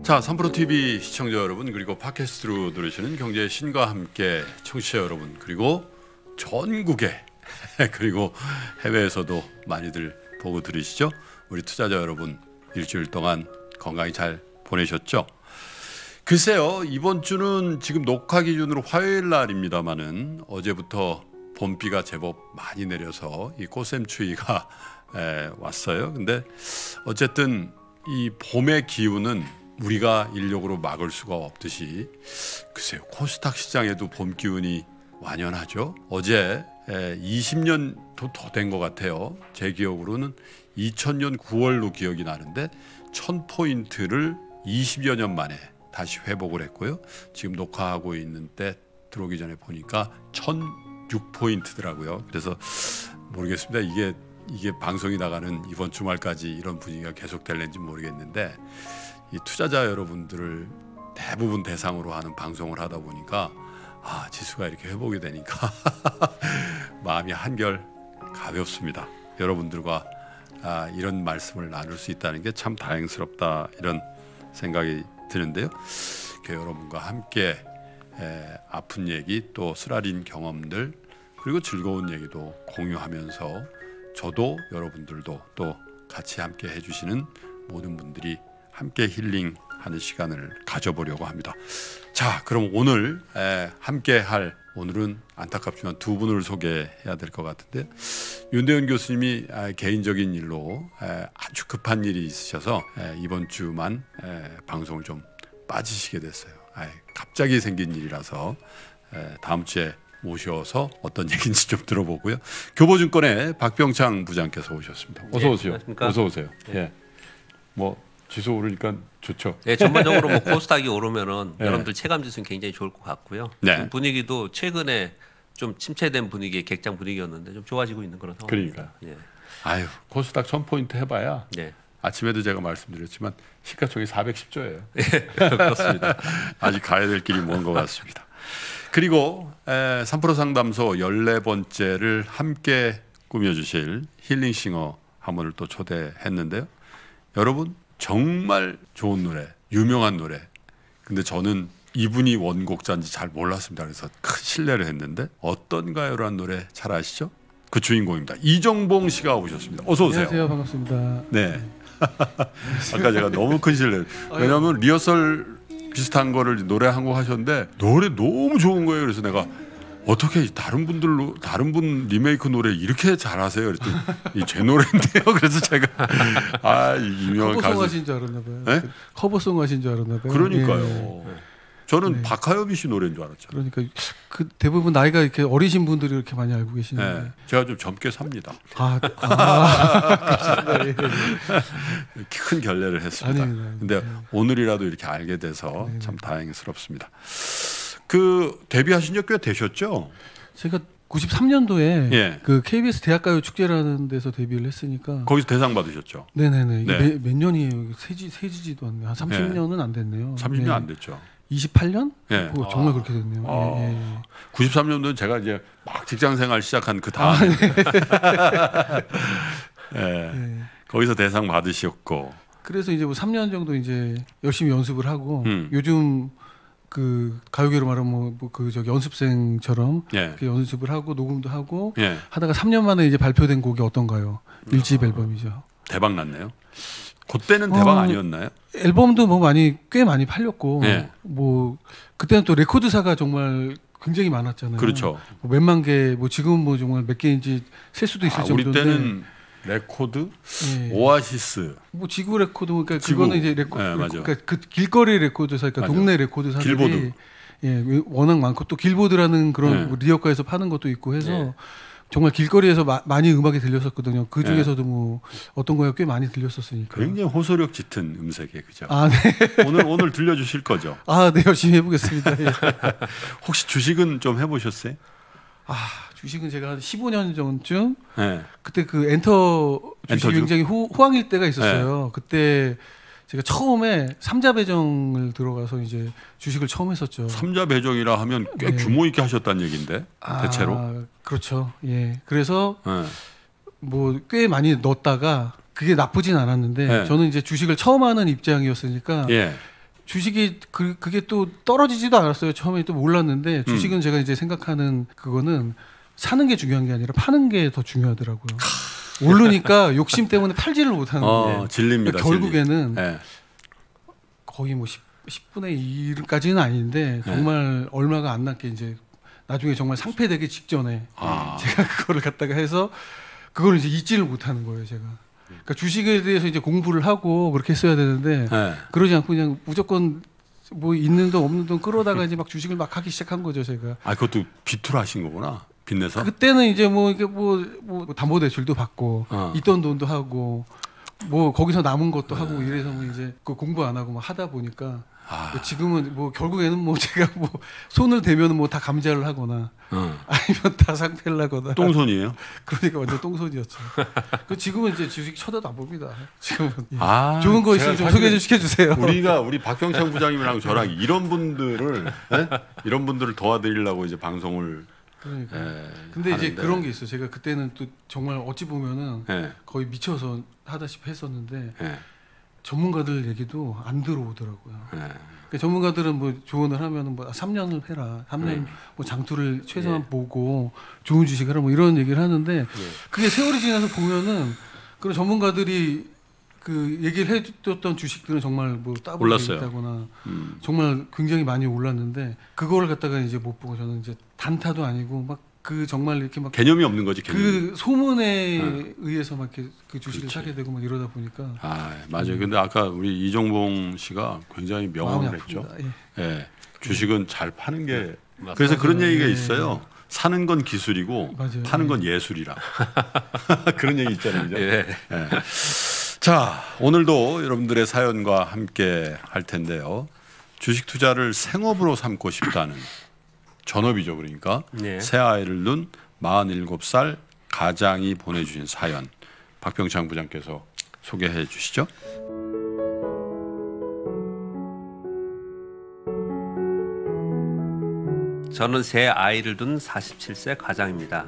자, 3프로TV 시청자 여러분, 그리고 팟캐스트로 들으시는 경제의 신과 함께 청취자 여러분, 그리고 전국에 그리고 해외에서도 많이들 보고 들으시죠? 우리 투자자 여러분, 일주일 동안 건강히 잘 보내셨죠? 글쎄요, 이번 주는 지금 녹화 기준으로 화요일 날입니다마는 어제부터 봄비가 제법 많이 내려서 이 꽃샘추위가 왔어요. 근데 어쨌든 이 봄의 기운은 우리가 인력으로 막을 수가 없듯이, 글쎄요, 코스닥 시장에도 봄 기운이 완연하죠. 어제 20년도 더 된 것 같아요. 제 기억으로는 2000년 9월로 기억이 나는데 1000포인트를 20여 년 만에 다시 회복을 했고요. 지금 녹화하고 있는 때 들어오기 전에 보니까 1006포인트더라고요. 그래서 모르겠습니다. 이게 방송이 나가는 이번 주말까지 이런 분위기가 계속될는지 모르겠는데, 이 투자자 여러분들을 대부분 대상으로 하는 방송을 하다 보니까 지수가 이렇게 회복이 되니까 마음이 한결 가볍습니다. 여러분들과 이런 말씀을 나눌 수 있다는 게 참 다행스럽다, 이런 생각이 드는데요. 여러분과 함께 아픈 얘기, 또 쓰라린 경험들, 그리고 즐거운 얘기도 공유하면서 저도 여러분들도 또 같이 함께 해주시는 모든 분들이 함께 힐링하는 시간을 가져보려고 합니다. 자, 그럼 오늘 함께 할, 오늘은 안타깝지만 두 분을 소개해야 될 것 같은데, 윤대현 교수님이 개인적인 일로 아주 급한 일이 있으셔서 이번 주만 방송을 좀 빠지시게 됐어요. 갑자기 생긴 일이라서 다음 주에 모셔서 어떤 얘기인지 좀 들어보고요. 교보증권의 박병창 부장께서 오셨습니다. 어서 오세요. 안녕하십니까? 어서 오세요. 예. 뭐 지수 오르니까 좋죠. 네, 전반적으로 뭐 코스닥이 오르면은 여러분들 체감 지수는 굉장히 좋을 것 같고요. 네. 분위기도 최근에 좀 침체된 분위기의 객장 분위기였는데 좀 좋아지고 있는 그런 상황입니다. 그러니까. 아유, 코스닥 1000포인트 해봐야. 네. 아침에도 제가 말씀드렸지만 시가총이 410조예요. 그렇습니다. 아직 가야 될 길이 먼 것 같습니다. 그리고 3프로 상담소 14번째를 함께 꾸며주실 힐링싱어 한 분을 또 초대했는데요. 여러분, 정말 좋은 노래, 유명한 노래. 근데 저는 이분이 원곡자인지 잘 몰랐습니다. 그래서 큰 신뢰를 했는데, 어떤가요라는 노래 잘 아시죠? 그 주인공입니다. 이정봉 씨가 오셨습니다. 어서 오세요. 안녕하세요. 반갑습니다. 네. 아까 제가 너무 큰 신뢰. 왜냐하면 리허설 비슷한 거를 노래 한 곡 하셨는데 노래 너무 좋은 거예요. 그래서 내가 어떻게 다른 분 리메이크 노래 이렇게 잘하세요? 그랬더니 제 노래인데요. 그래서 제가 이 유명한 커버송 가수 하신 줄 알았나 봐요. 네? 커버송 하신 줄 알았나 봐요. 그러니까요. 예. 저는 박하엽이 씨 노래인 줄 알았죠. 그러니까 그 대부분 나이가 이렇게 어리신 분들이 이렇게 많이 알고 계시는데. 네. 제가 좀 젊게 삽니다. 큰 결례를 했습니다. 근데 오늘이라도 이렇게 알게 돼서 참 다행스럽습니다. 그 데뷔하신 지 꽤 되셨죠? 제가 93년도에 예. 그 KBS 대학가요 축제라는 데서 데뷔를 했으니까. 거기서 대상 받으셨죠? 네네네. 네. 몇 년이에요? 세지지도 않네요. 한 30년은 안 됐네요. 30년 안 됐죠. 28년? 예. 정말 그렇게 됐네요. 93년도는 제가 이제 막 직장생활 시작한 그 다음에 거기서 대상 받으셨고, 그래서 이제 뭐 3년 정도 이제 열심히 연습을 하고 요즘 그 가요계로 말하면 뭐 그 저기 연습생처럼 이렇게 연습을 하고 녹음도 하고 하다가 3년 만에 이제 발표된 곡이 어떤가요? 1집 앨범이죠. 대박 났네요. 그때는 대박 아니었나요? 앨범도 뭐 꽤 많이 팔렸고 뭐 그때는 또 레코드사가 정말 굉장히 많았잖아요. 그렇죠. 뭐 몇만 개, 뭐 지금 뭐 정말 몇 개인지 셀 수도 있을 정도인데. 우리 때는 레코드, 오아시스, 뭐 지구 레코드, 그러니까 지구. 그거는 이제 맞아. 그러니까 그 길거리 레코드사, 그러니까 동네 레코드사들이 길보드. 워낙 많고 또 길보드라는 그런 뭐 리어카에서 파는 것도 있고 해서 정말 길거리에서 많이 음악이 들렸었거든요. 그 중에서도 뭐 어떤 거에 꽤 많이 들렸었으니까. 굉장히 호소력 짙은 음색에 그죠? 네. 오늘 들려주실 거죠? 네, 열심히 해보겠습니다. 혹시 주식은 좀 해보셨어요? 주식은 제가 한 15년 전쯤 그때 그 엔터 주식이 굉장히 호황일 때가 있었어요. 그때 제가 처음에 삼자 배정을 들어가서 이제 주식을 처음 했었죠. 삼자 배정이라 하면 꽤 규모 있게 하셨다는 얘기인데 대체로. 그렇죠. 예. 그래서 뭐 꽤 많이 넣었다가 그게 나쁘진 않았는데 저는 이제 주식을 처음 하는 입장이었으니까 주식이 그게 또 떨어지지도 않았어요. 처음에 또 몰랐는데 주식은 제가 이제 생각하는 그거는 사는 게 중요한 게 아니라 파는 게 더 중요하더라고요. 오르니까 욕심 때문에 팔지를 못하는 거예요. 질립니다. 결국에는 네. 거의 뭐 10분의 1까지는 아닌데 정말 네. 얼마가 안 남게 이제 나중에 정말 상폐되기 직전에 제가 그거를 갖다가 해서 그걸 이제 잊지를 못하는 거예요. 제가. 그러니까 주식에 대해서 이제 공부를 하고 그렇게 했어야 되는데 네. 그러지 않고 그냥 무조건 뭐 있는 돈 없는 돈 끌어다가 이제 막 주식을 막 하기 시작한 거죠. 제가. 그것도 빚투로 하신 거구나. 빚내서? 그때는 이제 뭐 이게 뭐 담보대출도 받고 있던 돈도 하고 뭐 거기서 남은 것도 하고 이래서 뭐 이제 그 공부 안 하고 막 하다 보니까 지금은 뭐 결국에는 뭐 제가 뭐 손을 대면 뭐 다 감자를 하거나 아니면 다 상패를 하거나 똥손이에요? 그러니까 완전 똥손이었죠. 지금은 이제 주식 쳐다도 안 봅니다. 지금은 좋은 거 있으면 좀 소개 좀 시켜주세요. 우리 박병창 부장님이랑 저랑 이런 분들을 도와드리려고 이제 방송을. 그러니까. 근데 이제 그런 게 있어요. 제가 그때는 또 정말 어찌 보면은 거의 미쳐서 하다시피 했었는데 전문가들 얘기도 안 들어오더라고요. 그러니까 전문가들은 뭐 조언을 하면은 뭐 3년을 해라, 3년 뭐 장투를 최소한 보고 좋은 주식을 하라 뭐 이런 얘기를 하는데 그게 세월이 지나서 보면은 그런 전문가들이 그 얘기를 해줬던 주식들은 정말 뭐 따블이 있다거나 정말 굉장히 많이 올랐는데 그거를 갖다가 이제 못 보고 저는 이제 단타도 아니고 막 그 정말 이렇게 막 개념이 없는 거지. 그 소문에 의해서 막 이렇게 그 주식을 사게 되고 막 이러다 보니까 맞아요. 근데 아까 우리 이종봉 씨가 굉장히 명언을 했죠. 주식은 잘 파는 게 그래서 그런 얘기가 있어요. 사는 건 기술이고 맞아요. 파는 건 예술이라. 그런 얘기 있잖아요. 자, 오늘도 여러분들의 사연과 함께 할 텐데요. 주식 투자를 생업으로 삼고 싶다는 전업이죠. 그러니까 새 아이를 둔 47살 가장이 보내주신 사연 박병창 부장께서 소개해 주시죠. 저는 새 아이를 둔 47세 가장입니다.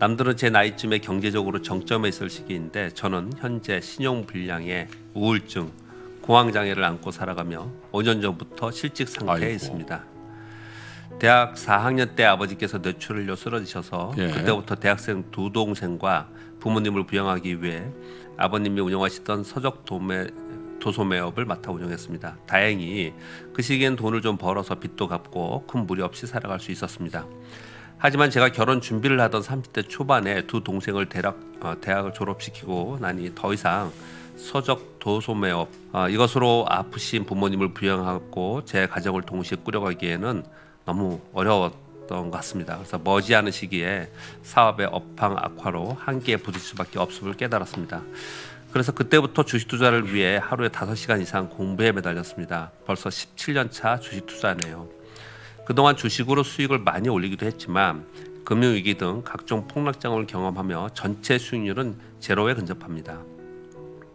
남들은 제 나이쯤에 경제적으로 정점에 있을 시기인데 저는 현재 신용불량에 우울증, 공황장애를 안고 살아가며 5년 전부터 실직 상태에 있습니다. 대학 4학년 때 아버지께서 뇌출혈로 쓰러지셔서 그때부터 대학생 2동생과 부모님을 부양하기 위해 아버님이 운영하시던 서적 도소매업을 맡아 운영했습니다. 다행히 그 시기엔 돈을 좀 벌어서 빚도 갚고 큰 무리 없이 살아갈 수 있었습니다. 하지만 제가 결혼 준비를 하던 30대 초반에 2 동생을 대학을 졸업시키고 나니 더 이상 서적 도소매업 이것으로 아프신 부모님을 부양하고 제 가정을 동시에 꾸려가기에는 너무 어려웠던 것 같습니다. 그래서 머지않은 시기에 사업의 업황 악화로 한계에 부딪힐 수밖에 없음을 깨달았습니다. 그래서 그때부터 주식 투자를 위해 하루에 5시간 이상 공부에 매달렸습니다. 벌써 17년 차 주식 투자네요. 그동안 주식으로 수익을 많이 올리기도 했지만 금융위기 등 각종 폭락장을 경험하며 전체 수익률은 제로에 근접합니다.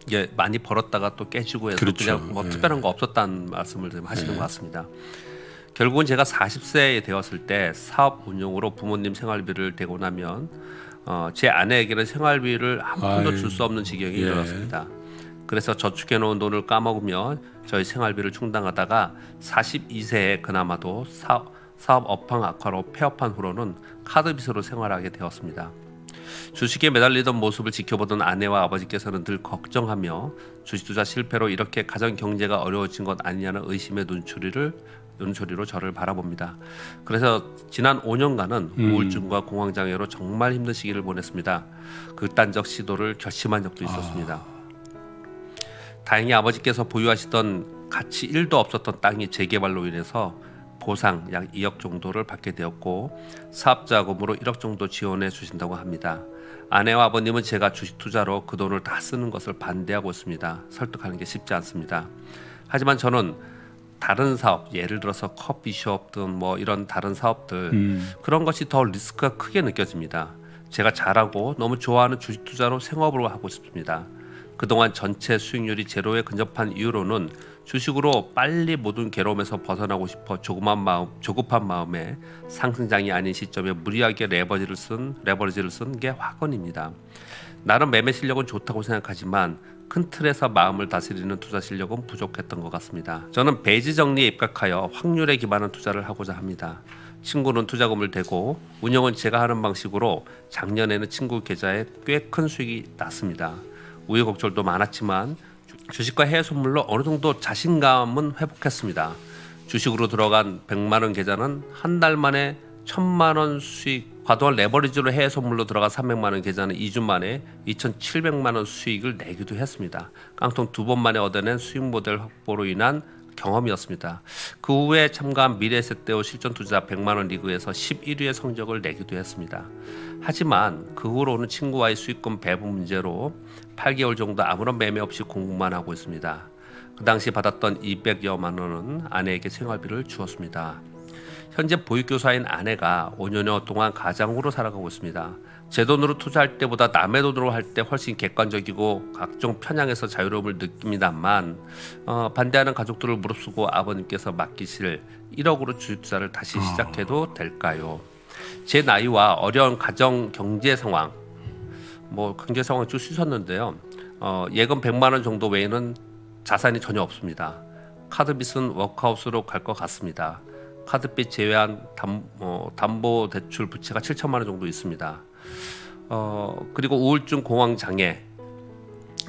이게 많이 벌었다가 또 깨지고 해서 그냥 뭐 특별한 거 없었다는 말씀을 하시는 것 같습니다. 결국은 제가 40세에 되었을 때 사업 운용으로 부모님 생활비를 대고 나면 제 아내에게는 생활비를 한 푼도 줄 수 없는 지경이 이르렀습니다. 그래서 저축해 놓은 돈을 까먹으며 저희 생활비를 충당하다가 42세에 그나마도 사업 업황 악화로 폐업한 후로는 카드빚으로 생활하게 되었습니다. 주식에 매달리던 모습을 지켜보던 아내와 아버지께서는 늘 걱정하며 주식 투자 실패로 이렇게 가정 경제가 어려워진 것 아니냐는 의심의 눈초리로 저를 바라봅니다. 그래서 지난 5년간은 우울증과 공황장애로 정말 힘든 시기를 보냈습니다. 극단적 시도를 결심한 적도 있었습니다. 다행히 아버지께서 보유하시던 가치 1도 없었던 땅이 재개발로 인해서 보상 약 2억 정도를 받게 되었고 사업자금으로 1억 정도 지원해 주신다고 합니다. 아내와 아버님은 제가 주식 투자로 그 돈을 다 쓰는 것을 반대하고 있습니다. 설득하는 게 쉽지 않습니다. 하지만 저는 다른 사업, 예를 들어서 커피숍 등 뭐 이런 다른 사업들 그런 것이 더 리스크가 크게 느껴집니다. 제가 잘하고 너무 좋아하는 주식 투자로 생업으로 하고 싶습니다. 그동안 전체 수익률이 제로에 근접한 이유로는 주식으로 빨리 모든 괴로움에서 벗어나고 싶어 조급한 마음에 상승장이 아닌 시점에 무리하게 레버리지를 쓴 게 화근입니다. 나름 매매 실력은 좋다고 생각하지만 큰 틀에서 마음을 다스리는 투자 실력은 부족했던 것 같습니다. 저는 배지 정리에 입각하여 확률에 기반한 투자를 하고자 합니다. 친구는 투자금을 대고 운영은 제가 하는 방식으로 작년에는 친구 계좌에 꽤 큰 수익이 났습니다. 우여곡절도 많았지만 주식과 해외 선물로 어느 정도 자신감은 회복했습니다. 주식으로 들어간 100만 원 계좌는 한 달 만에 1000만 원 수익, 과도한 레버리지로 해외 선물로 들어간 300만 원 계좌는 2주 만에 2,700만 원 수익을 내기도 했습니다. 깡통 2번 만에 얻어낸 수익 모델 확보로 인한 경험이었습니다. 그 후에 참가한 미래에셋대우 실전 투자 100만 원 리그에서 11위의 성적을 내기도 했습니다. 하지만 그 후로는 친구와의 수익금 배분 문제로 8개월 정도 아무런 매매 없이 공부만 하고 있습니다. 그 당시 받았던 200여만 원은 아내에게 생활비를 주었습니다. 현재 보육교사인 아내가 5년여 동안 가장으로 살아가고 있습니다. 제 돈으로 투자할 때보다 남의 돈으로 할 때 훨씬 객관적이고 각종 편향에서 자유로움을 느낍니다만 반대하는 가족들을 무릅쓰고 아버님께서 맡기실 1억으로 주식 투자를 다시 시작해도 될까요? 제 나이와 어려운 가정 경제 상황, 경제 상황이 쭉 쓰셨는데요. 예금 100만 원 정도 외에는 자산이 전혀 없습니다. 카드빚은 워크아웃으로 갈 것 같습니다. 카드빚 제외한 담보대출 부채가 7천만 원 정도 있습니다. 그리고 우울증, 공황 장애,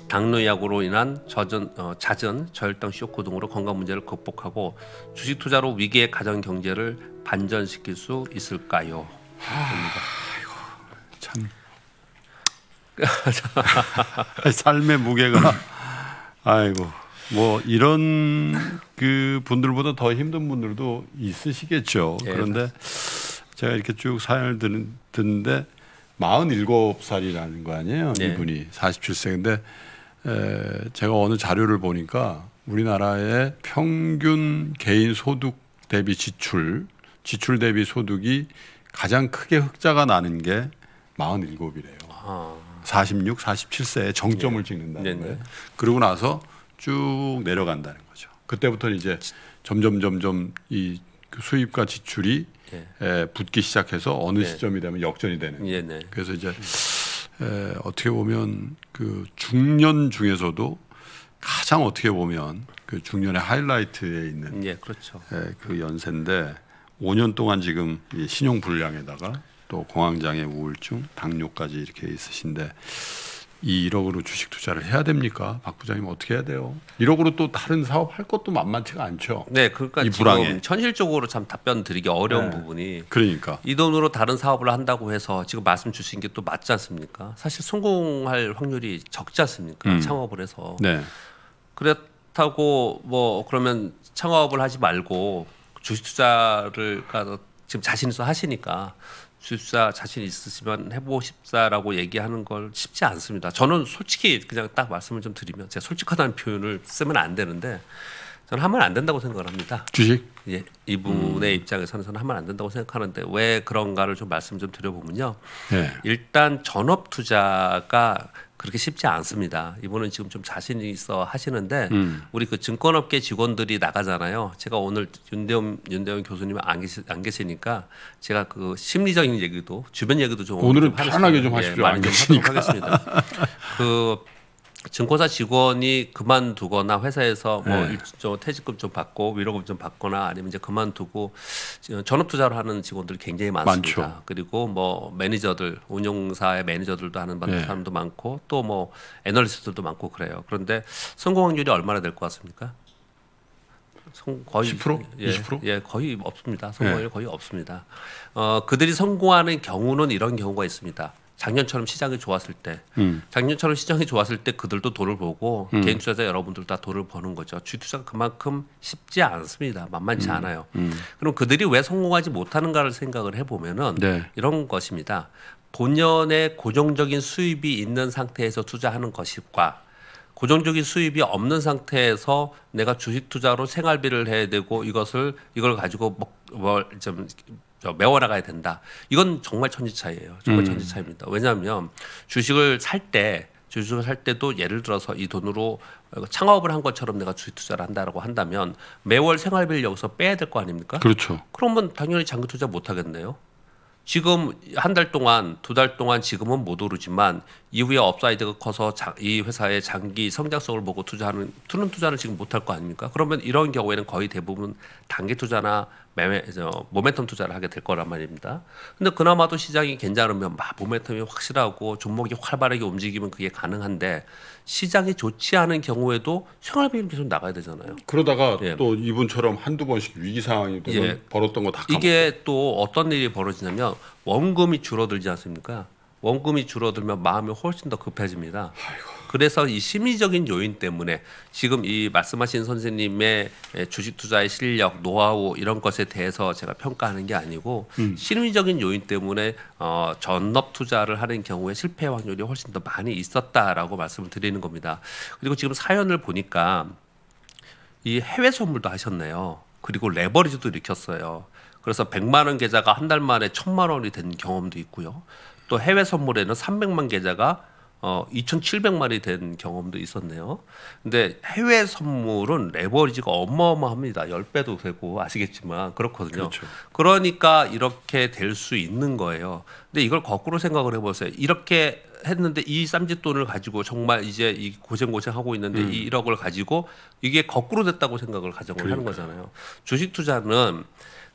당뇨약으로 인한 잦은 저혈당 쇼크 등으로 건강 문제를 극복하고 주식 투자로 위기의 가정 경제를 반전시킬 수 있을까요? 아이고 참 삶의 무게가 아이고 이런 그 분들보다 더 힘든 분들도 있으시겠죠. 예, 그런데 제가 이렇게 쭉 사연을 듣는데 47살이라는 거 아니에요? 예. 이분이 47세인데 제가 어느 자료를 보니까 우리나라의 평균 개인 소득 대비 지출 대비 소득이 가장 크게 흑자가 나는 게 47이래요. 46, 47세에 정점을 찍는다는 거예요. 그러고 나서 쭉 내려간다는 거죠. 그때부터는 이제 점점 이 수입과 지출이 붙기 시작해서 어느 시점이 되면 역전이 되는. 그래서 이제 어떻게 보면 그 중년 중에서도 가장 어떻게 보면 그 중년의 하이라이트에 있는 그렇죠. 그 연세인데 5년 동안 지금 이 신용 불량에다가 또 공황장애, 우울증, 당뇨까지 이렇게 있으신데 이 1억으로 주식 투자를 해야 됩니까? 박 부장님 어떻게 해야 돼요? 1억으로 또 다른 사업 할 것도 만만치가 않죠. 네, 그러니까 이 불황에. 지금 현실적으로 참 답변 드리기 어려운 부분이 그러니까 이 돈으로 다른 사업을 한다고 해서 지금 말씀 주신 게 또 맞지 않습니까? 사실 성공할 확률이 적지 않습니까? 창업을 해서. 네. 그렇다고 그러면 창업을 하지 말고 주식 투자를 지금 자신 있어 하시니까 주식 투자 자신 있으시면 해보고 싶다라고 얘기하는 걸 쉽지 않습니다. 저는 솔직히 그냥 딱 말씀을 좀 드리면 제가 솔직하다는 표현을 쓰면 안 되는데 저는 하면 안 된다고 생각을 합니다. 주식? 예, 이분의 입장에서는 저는 하면 안 된다고 생각하는데 왜 그런가를 좀 말씀 좀 드려보면요. 일단 전업 투자가 그렇게 쉽지 않습니다. 이분은 지금 좀 자신이 있어 하시는데 우리 그 증권업계 직원들이 나가잖아요. 제가 오늘 윤대원 교수님 안 계시니까 제가 그 심리적인 얘기도 주변 얘기도 좀 오늘은 편하게 좀 하십시오. 안 계시니까 하겠습니다. 그 증권사 직원이 그만두거나 회사에서 퇴직금 좀 받고 위로금 좀 받거나 아니면 이제 그만두고 전업 투자를 하는 직원들이 굉장히 많습니다. 많죠. 그리고 매니저들, 운용사의 매니저들도 하는 사람도 많고 또 애널리스트들도 많고 그래요. 그런데 성공 확률이 얼마나 될 것 같습니까? 거의 10%? 20%? 예, 거의 없습니다. 성공률 거의 없습니다. 그들이 성공하는 경우는 이런 경우가 있습니다. 작년처럼 시장이 좋았을 때, 작년처럼 시장이 좋았을 때 그들도 돈을 보고 개인 투자자 여러분들 다 돈을 버는 거죠. 주식 투자가 그만큼 쉽지 않습니다. 만만치 않아요. 그럼 그들이 왜 성공하지 못하는가를 생각을 해보면은 이런 것입니다. 본연의 고정적인 수입이 있는 상태에서 투자하는 것과 고정적인 수입이 없는 상태에서 내가 주식 투자로 생활비를 해야 되고 이걸 가지고 좀 메워나가야 된다. 이건 정말 천지차이예요. 정말 천지차이입니다. 왜냐하면 주식을 살 때도 예를 들어서 이 돈으로 창업을 한 것처럼 내가 주식 투자를 한다라고 한다면 매월 생활비를 여기서 빼야 될 거 아닙니까? 그렇죠. 그러면 당연히 장기 투자 못 하겠네요. 지금 한 달 동안, 두 달 동안 지금은 못 오르지만 이후에 업사이드가 커서 이 회사의 장기 성장성을 보고 투자는 지금 못할 거 아닙니까? 그러면 이런 경우에는 거의 대부분 단기 투자나 모멘텀 투자를 하게 될 거란 말입니다. 근데 그나마도 시장이 괜찮으면 모멘텀이 확실하고 종목이 활발하게 움직이면 그게 가능한데 시장이 좋지 않은 경우에도 생활비는 계속 나가야 되잖아요. 그러다가 또 이분처럼 한두 번씩 위기 상황이 되면 벌었던 거 다 까먹고. 이게 또 어떤 일이 벌어지냐면 원금이 줄어들지 않습니까? 원금이 줄어들면 마음이 훨씬 더 급해집니다. 아이고. 그래서 이 심리적인 요인 때문에 지금 이 말씀하신 선생님의 주식 투자의 실력, 노하우 이런 것에 대해서 제가 평가하는 게 아니고 심리적인 요인 때문에 전업 투자를 하는 경우에 실패 확률이 훨씬 더 많이 있었다라고 말씀을 드리는 겁니다. 그리고 지금 사연을 보니까 이 해외 선물도 하셨네요. 그리고 레버리지도 일으켰어요. 그래서 100만 원 계좌가 한 달 만에 1000만 원이 된 경험도 있고요. 또 해외 선물에는 300만 계좌가 2,700만이 된 경험도 있었네요. 근데 해외 선물은 레버리지가 어마어마합니다. 10배도 되고 아시겠지만 그렇거든요. 그렇죠. 그러니까 이렇게 될 수 있는 거예요. 근데 이걸 거꾸로 생각을 해보세요. 이렇게 했는데 이 쌈짓돈을 가지고 정말 이제 이 고생하고 있는데 이 1억을 가지고 이게 거꾸로 됐다고 생각을 가정을 하는 거잖아요. 주식 투자는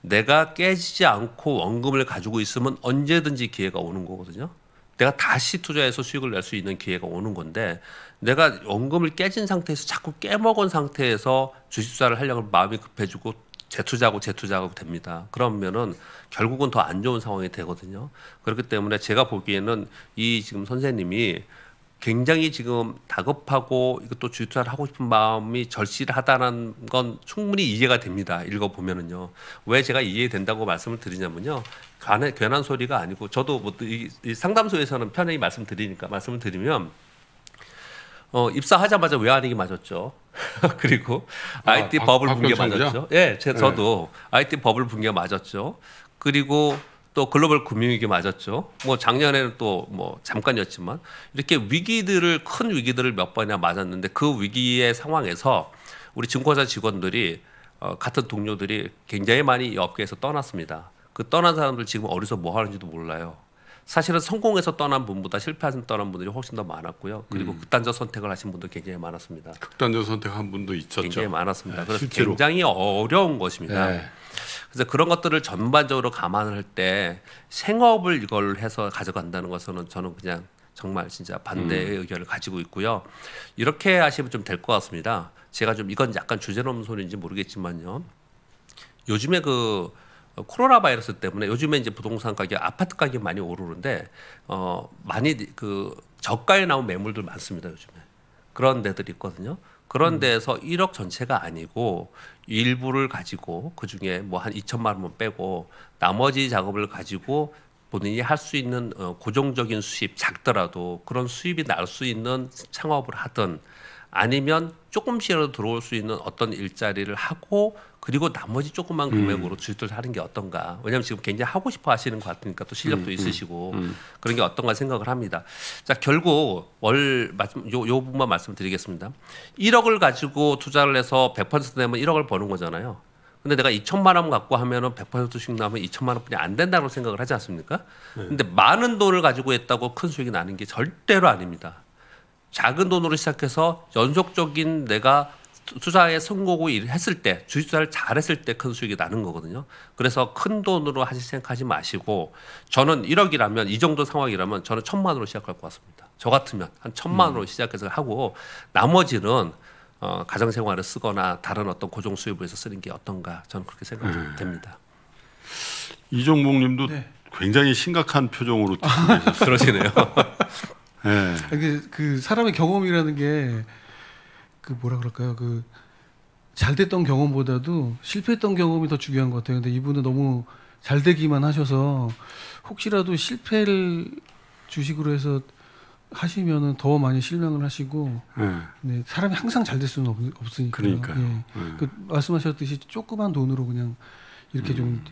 내가 깨지지 않고 원금을 가지고 있으면 언제든지 기회가 오는 거거든요. 내가 다시 투자해서 수익을 낼 수 있는 기회가 오는 건데 내가 원금을 깨진 상태에서 자꾸 깨먹은 상태에서 주식 투자를 하려고 마음이 급해지고 재투자하고 됩니다. 그러면은 결국은 더 안 좋은 상황이 되거든요. 그렇기 때문에 제가 보기에는 이 지금 선생님이 굉장히 지금 다급하고 이것도 주식 투자를 하고 싶은 마음이 절실하다는 건 충분히 이해가 됩니다. 읽어보면은요. 왜 제가 이해된다고 말씀을 드리냐면요. 괜한 소리가 아니고 저도 뭐 이 상담소에서는 편하게 말씀을 드리면 입사하자마자 외환위기 맞았죠. 그리고 IT 버블 붕괴 맞았죠. 예, 저도 IT 버블 붕괴 맞았죠. 그리고 또 글로벌 금융위기 맞았죠. 뭐 작년에는 또 뭐 잠깐이었지만 이렇게 큰 위기들을 몇 번이나 맞았는데 그 위기의 상황에서 우리 증권사 직원들이 같은 동료들이 굉장히 많이 이 업계에서 떠났습니다. 그 떠난 사람들 지금 어디서 뭐 하는지도 몰라요. 사실은 성공해서 떠난 분보다 실패해서 떠난 분들이 훨씬 더 많았고요. 그리고 극단적 선택을 하신 분도 굉장히 많았습니다. 극단적 선택한 분도 있었죠. 굉장히 많았습니다. 네, 그래서 실제로. 굉장히 어려운 것입니다. 네. 그래서 그런 것들을 전반적으로 감안을 할 때 생업을 이걸 해서 가져간다는 것은 저는 그냥 정말 진짜 반대의 의견을 가지고 있고요. 이렇게 하시면 좀 될 것 같습니다. 제가 좀 이건 약간 주제넘는 소리인지 모르겠지만요. 요즘에 그 코로나 바이러스 때문에 요즘에 이제 부동산 가격, 아파트 가격이 많이 오르는데 많이 그 저가에 나온 매물들 많습니다. 요즘에 그런 데들이 있거든요. 그런 데에서 1억 전체가 아니고 일부를 가지고 그 중에 뭐 한 2천만 원만 빼고 나머지 작업을 가지고 본인이 할 수 있는 고정적인 수입 작더라도 그런 수입이 날 수 있는 창업을 하든 아니면 조금씩이라도 들어올 수 있는 어떤 일자리를 하고 그리고 나머지 조그만 금액으로 주식을 하는 게 어떤가. 왜냐하면 지금 굉장히 하고 싶어 하시는 것 같으니까 또 실력도 있으시고 그런 게 어떤가 생각을 합니다. 자, 결국 요 부분만 말씀드리겠습니다. 1억을 가지고 투자를 해서 100% 내면 1억을 버는 거잖아요. 근데 내가 2천만 원 갖고 하면은 100%씩 나면 2천만 원뿐이 안 된다고 생각을 하지 않습니까? 근데 많은 돈을 가지고 했다고 큰 수익이 나는 게 절대로 아닙니다. 작은 돈으로 시작해서 연속적인 내가 투자에 성공을 했을 때 주식 투자를 잘했을 때 큰 수익이 나는 거거든요. 그래서 큰 돈으로 하실 생각하지 마시고 저는 1억이라면 이 정도 상황이라면 저는 1,000만 원으로 시작할 것 같습니다. 저 같으면 한 1,000만 원으로 시작해서 하고 나머지는 가정생활을 쓰거나 다른 어떤 고정 수입을 해서 쓰는 게 어떤가 저는 그렇게 생각이 됩니다. 이종목님도 네. 굉장히 심각한 표정으로 듣고 계셨어요. 그러시네요. 네. 그 사람의 경험이라는 게 그 뭐라 그럴까요? 그 잘 됐던 경험보다도 실패했던 경험이 더 중요한 것 같아요. 근데 이분은 너무 잘 되기만 하셔서 혹시라도 실패를 주식으로 해서 하시면은 더 많이 실망을 하시고 네, 사람이 항상 잘 될 수는 없으니까. 그러니까요. 예. 그 말씀하셨듯이 조그만 돈으로 그냥 이렇게 좀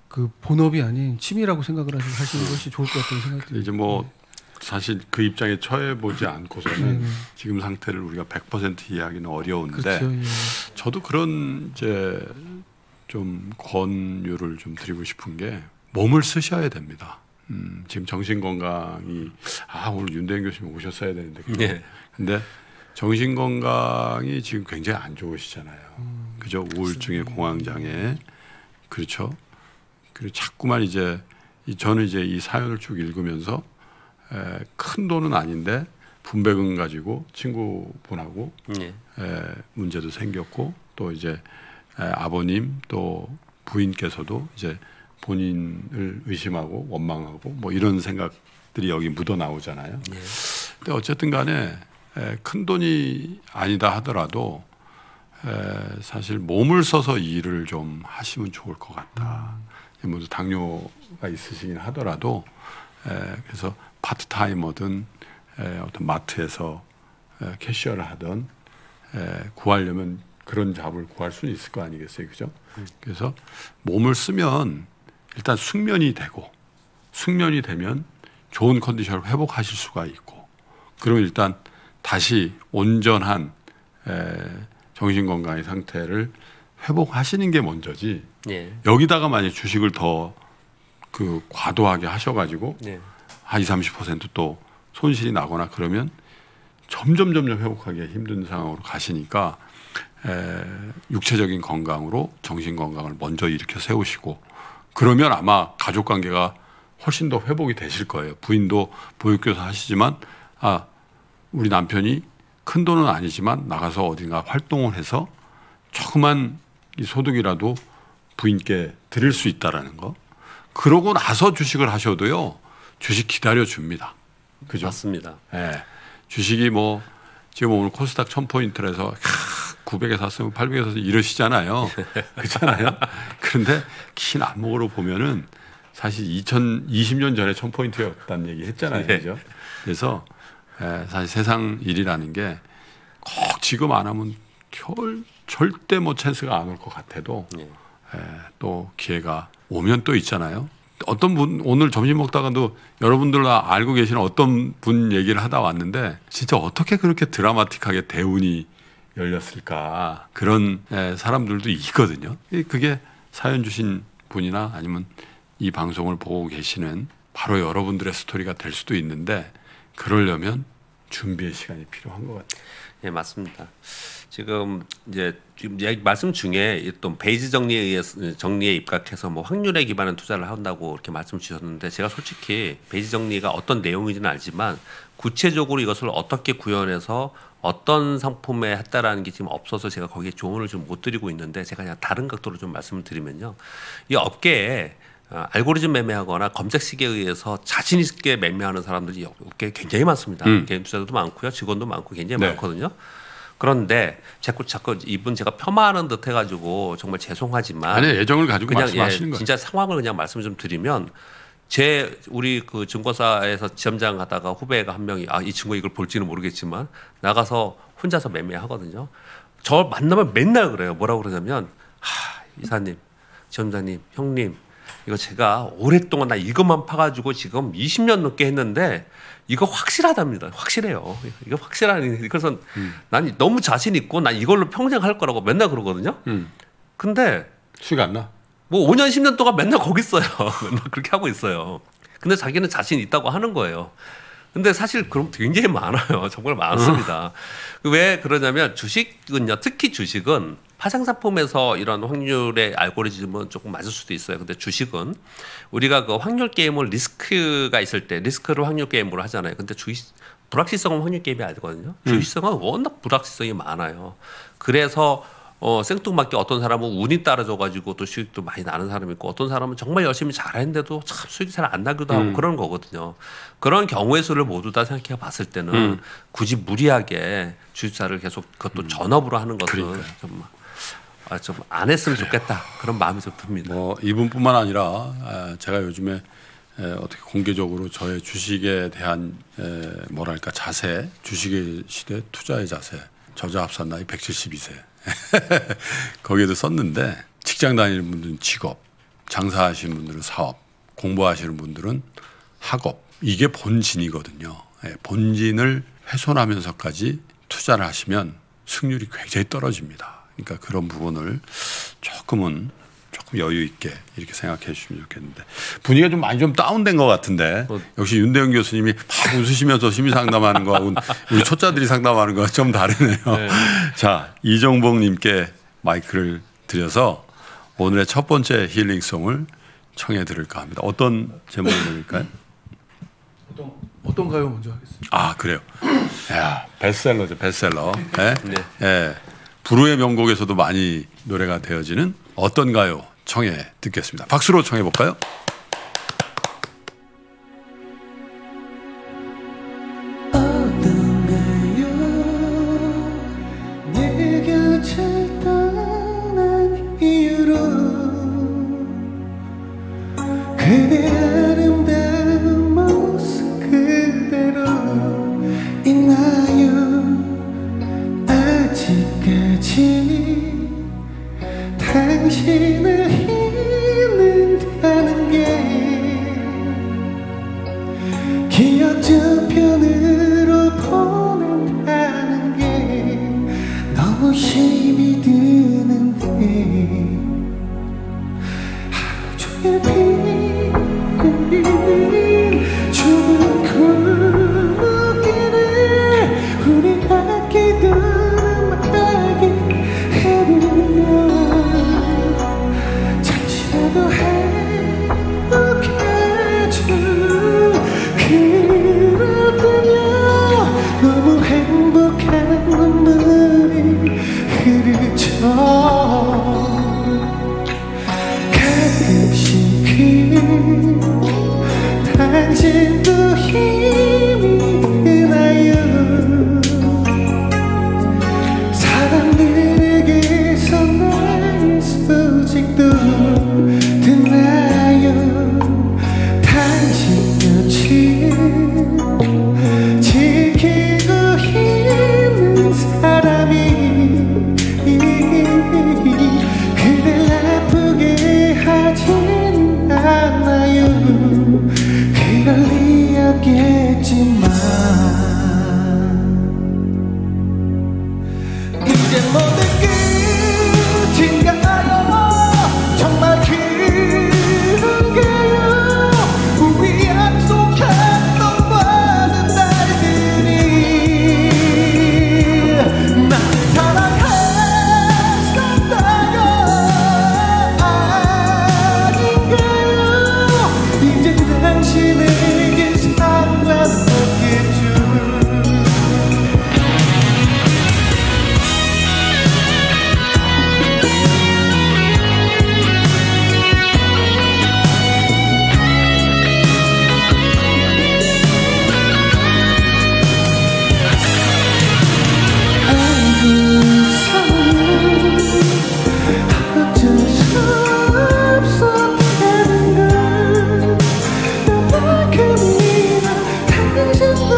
그 본업이 아닌 취미라고 생각을 하시는 것이 좋을 것 같다는 생각이 듭니다. 이제 뭐 사실 그 입장에 처해 보지 않고서는 지금 상태를 우리가 100% 이해하기는 어려운데 그렇죠, 예. 저도 그런 이제 좀 권유를 좀 드리고 싶은 게 몸을 쓰셔야 됩니다. 지금 정신건강이 오늘 윤대현 교수님 오셨어야 되는데 네. 근데 정신건강이 지금 굉장히 안 좋으시잖아요. 그죠? 우울증에 공황장애 그렇죠. 그리고 자꾸만 저는 이제 이 사연을 쭉 읽으면서 큰 돈은 아닌데 분배금 가지고 친구분하고 문제도 생겼고 또 이제 아버님 또 부인께서도 이제 본인을 의심하고 원망하고 뭐 이런 생각들이 여기 묻어 나오잖아요. 근데 어쨌든 간에 큰 돈이 아니다 하더라도 사실 몸을 써서 일을 좀 하시면 좋을 것 같다. 모두 당뇨가 있으시긴 하더라도 그래서 파트타이머든 어떤 마트에서 캐시어를 하든 구하려면 그런 잡을 구할 수는 있을 거 아니겠어요, 그죠? 그래서 몸을 쓰면 일단 숙면이 되고 숙면이 되면 좋은 컨디션을 회복하실 수가 있고 그러면 일단 다시 온전한 정신건강의 상태를 회복하시는 게 먼저지. 여기다가 만약 주식을 더 과도하게 하셔가지고 한 20-30% 또 손실이 나거나 그러면 점점 회복하기가 힘든 상황으로 가시니까 육체적인 건강으로 정신 건강을 먼저 일으켜 세우시고 그러면 아마 가족 관계가 훨씬 더 회복이 되실 거예요. 부인도 보육교사 하시지만 우리 남편이 큰 돈은 아니지만 나가서 어딘가 활동을 해서 조그만 이 소득이라도 부인께 드릴 수 있다라는 거. 그러고 나서 주식을 하셔도요. 주식 기다려 줍니다. 그죠? 맞습니다. 주식이 뭐 지금 오늘 코스닥 1000포인트라서 900에 샀으면 800에 샀으면 이러시잖아요. 그렇잖아요. 그런데 긴 안목으로 보면은 사실 2020년 전에 1000포인트였다는 얘기 했잖아요. 그죠? 그래서 사실 세상 일이라는 게 꼭 지금 안 하면 절대 뭐 찬스가 안 올 것 같아도 또 기회가 오면 또 있잖아요. 어떤 분 오늘 점심 먹다가도 여러분들 알고 계시는 어떤 분 얘기를 하다 왔는데 진짜 어떻게 그렇게 드라마틱하게 대운이 열렸을까 그런 사람들도 있거든요. 그게 사연 주신 분이나 아니면 이 방송을 보고 계시는 바로 여러분들의 스토리가 될 수도 있는데 그러려면 준비의 시간이 필요한 것 같아요. 네, 맞습니다. 지금 말씀 중에 또 베이지 정리에 입각해서 뭐 확률에 기반한 투자를 한다고 이렇게 말씀 주셨는데 제가 솔직히 베이지 정리가 어떤 내용인지는 알지만 구체적으로 이것을 어떻게 구현해서 어떤 상품에 했다라는 게 지금 없어서 제가 거기에 조언을 좀 못 드리고 있는데 제가 그냥 다른 각도로 좀 말씀을 드리면요. 이 업계에 알고리즘 매매하거나 검색식에 의해서 자신 있게 매매하는 사람들이 업계에 굉장히 많습니다. 개인 투자자도 많고요. 직원도 많고 굉장히 많거든요. 그런데 자꾸 이분 제가 폄하하는 듯 해가지고 정말 죄송하지만 아니 애정을 가지고 그냥 말씀하시는 거예요. 진짜 상황을 그냥 말씀을 좀 드리면 우리 그 증권사에서 지점장 하다가 후배가 한 명이 이 친구 이걸 볼지는 모르겠지만 나가서 혼자서 매매하거든요. 저 만나면 맨날 그래요. 뭐라고 그러냐면 이사님, 지점장님, 형님 이거 제가 오랫동안 나 이것만 파가지고 지금 20년 넘게 했는데 이거 확실하답니다. 확실해요. 이거 확실하니 그래서 난 너무 자신 있고 난 이걸로 평생 할 거라고 맨날 그러거든요. 근데 수익 안 나? 뭐 5년 10년 동안 맨날 거기 있어요. 맨날 그렇게 하고 있어요. 근데 자기는 자신 있다고 하는 거예요. 근데 사실 그럼 굉장히 많아요. 정말 많습니다. 왜 그러냐면 주식은요. 특히 주식은 파생상품에서 이런 확률의 알고리즘은 조금 맞을 수도 있어요. 근데 주식은 우리가 그 확률 게임을 리스크가 있을 때 리스크를 확률 게임으로 하잖아요. 근데 불확실성은 확률 게임이 아니거든요. 주식성은 워낙 불확실성이 많아요. 그래서 생뚱맞게 어떤 사람은 운이 따라줘가지고 또 수익도 많이 나는 사람이 있고 어떤 사람은 정말 열심히 잘했는데도 참 수익이 잘 안 나기도 하고 그런 거거든요. 그런 경우의 수를 모두 다 생각해 봤을 때는 굳이 무리하게 주식사를 계속 그것도 전업으로 하는 것은 좀 안 했으면 좋겠다. 그런 마음이 좀 듭니다. 뭐 이분뿐만 아니라 제가 요즘에 어떻게 공개적으로 저의 주식에 대한 뭐랄까 자세, 주식의 시대 투자의 자세, 저자 합산 나이 172세 거기에도 썼는데 직장 다니는 분들은 직업, 장사하시는 분들은 사업, 공부하시는 분들은 학업 이게 본진이거든요. 본진을 훼손하면서까지 투자를 하시면 승률이 굉장히 떨어집니다. 그러니까 그런 부분을 조금 여유 있게 이렇게 생각해 주시면 좋겠는데 분위기가 좀 많이 좀 다운된 것 같은데 역시 윤대영 교수님이 막 웃으시면서 심리 상담하는 거하고 우리 초짜들이 상담하는 거와 좀 다르네요. 네. 자, 이정복님께 마이크를 드려서 오늘의 첫 번째 힐링송을 청해 들을까 합니다. 어떤 제목을 드릴까요? 어떤 가요 먼저 하겠습니다. 아, 그래요. 야, 베스트셀러죠, 베스트셀러. 네. 네. 네. 불후의 명곡에서도 많이 노래가 되어지는 어떤 가요 청해 듣겠습니다. 박수로 청해 볼까요? 그대 아름다운 모습 그대로 있나요? 아직까지 당신을 잊는다는 게 기억 저편으로 보낸다는 게 너무 힘이 드는데 하루 종일 죽은 굴목길에 우리 아끼던 음악이 흐르면 잠시라도 행복해져. 그럴 때면 너무 행복한 눈물이 흐르죠. 가끔씩 당신도 힘이 드나요? 사람들에게서 나의 소식도 듣나요? 당신 곁을 지키고 있는 사람이 그댈 아프게 하진 않아요. 그럴 리였겠지만 이제 모든 끝인가요? 정말 그런가요? 우리 약속했던 많은 날들이 날 사랑했었다요? 아닌가요? 이제 당신에게 상관없겠죠. 어쩔 수 없었다는 걸 나만큼이나 당신도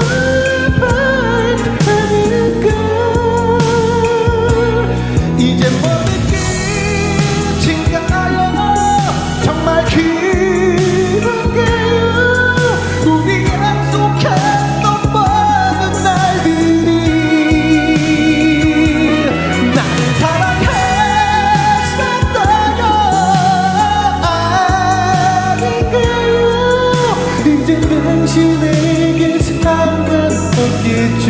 바라는 걸 이제 모든 끝인가요? 정말 그런가요? 우리 약속했던 많은 날들이 날 사랑했었다요? 아닌가요? 이제 당신에게 상관없겠죠.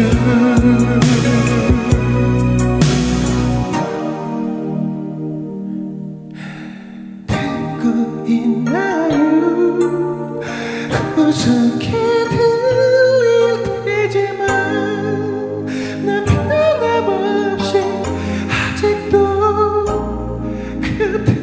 듣고 있나요? 우습게 들릴 테지만 난 변함없이 아직도 그대를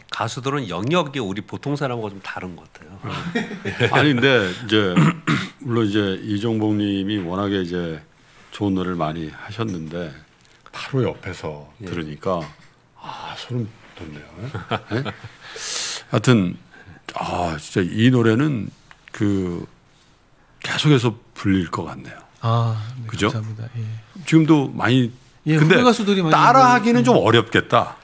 가수들은 영역이 우리 보통 사람하고 좀 다른 것 같아요. 아니 근데 이제 물론 이제 이정복님이 워낙에 이제 좋은 노래를 많이 하셨는데 바로 옆에서 들으니까 아 소름 돋네요. 네? 하여튼 아 진짜 이 노래는 그 계속해서 불릴 것 같네요. 아, 네, 그죠? 감사합니다. 예. 지금도 많이 예, 근데 가수들이 많이 따라하기는 좀 어렵겠다.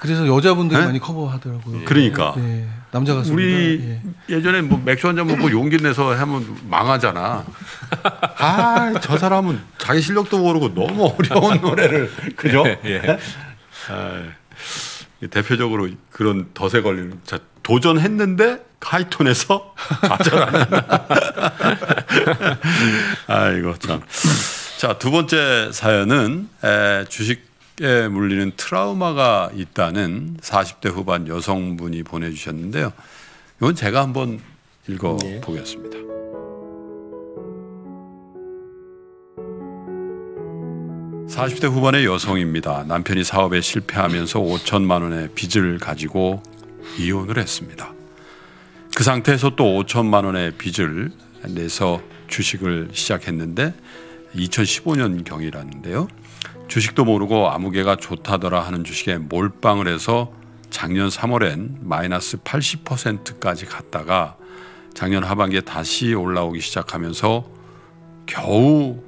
그래서 여자분들이 네? 많이 커버하더라고요. 그러니까 네, 남자 가수 우리 예전에 뭐 맥주 한잔 먹고 용기 내서 하면 망하잖아. 아, 저 사람은 자기 실력도 모르고 너무 어려운 노래를 그죠? 예. 대표적으로 그런 덫에 걸리는 도전했는데 하이톤에서 좌절하는. 아이고 참. 자, 두 번째 사연은 주식에 물리는 트라우마가 있다는 40대 후반 여성분이 보내주셨는데요. 이건 제가 한번 읽어보겠습니다. 네. 40대 후반의 여성입니다. 남편이 사업에 실패하면서 5천만 원의 빚을 가지고 이혼을 했습니다. 그 상태에서 또 5천만 원의 빚을 내서 주식을 시작했는데 2015년경이라는데요. 주식도 모르고 아무개가 좋다더라 하는 주식에 몰빵을 해서 작년 3월엔 마이너스 80%까지 갔다가 작년 하반기에 다시 올라오기 시작하면서 겨우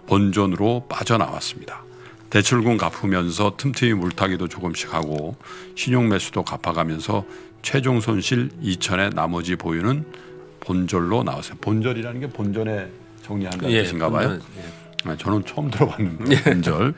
본전으로 빠져나왔습니다. 대출금 갚으면서 틈틈이 물타기도 조금씩 하고 신용매수도 갚아가면서 최종 손실 2천에 나머지 보유는 본절로 나왔어요. 본절이라는 게 본전에 정리한다는 뜻인가 봐요. 저는 처음 들어봤는데 본절.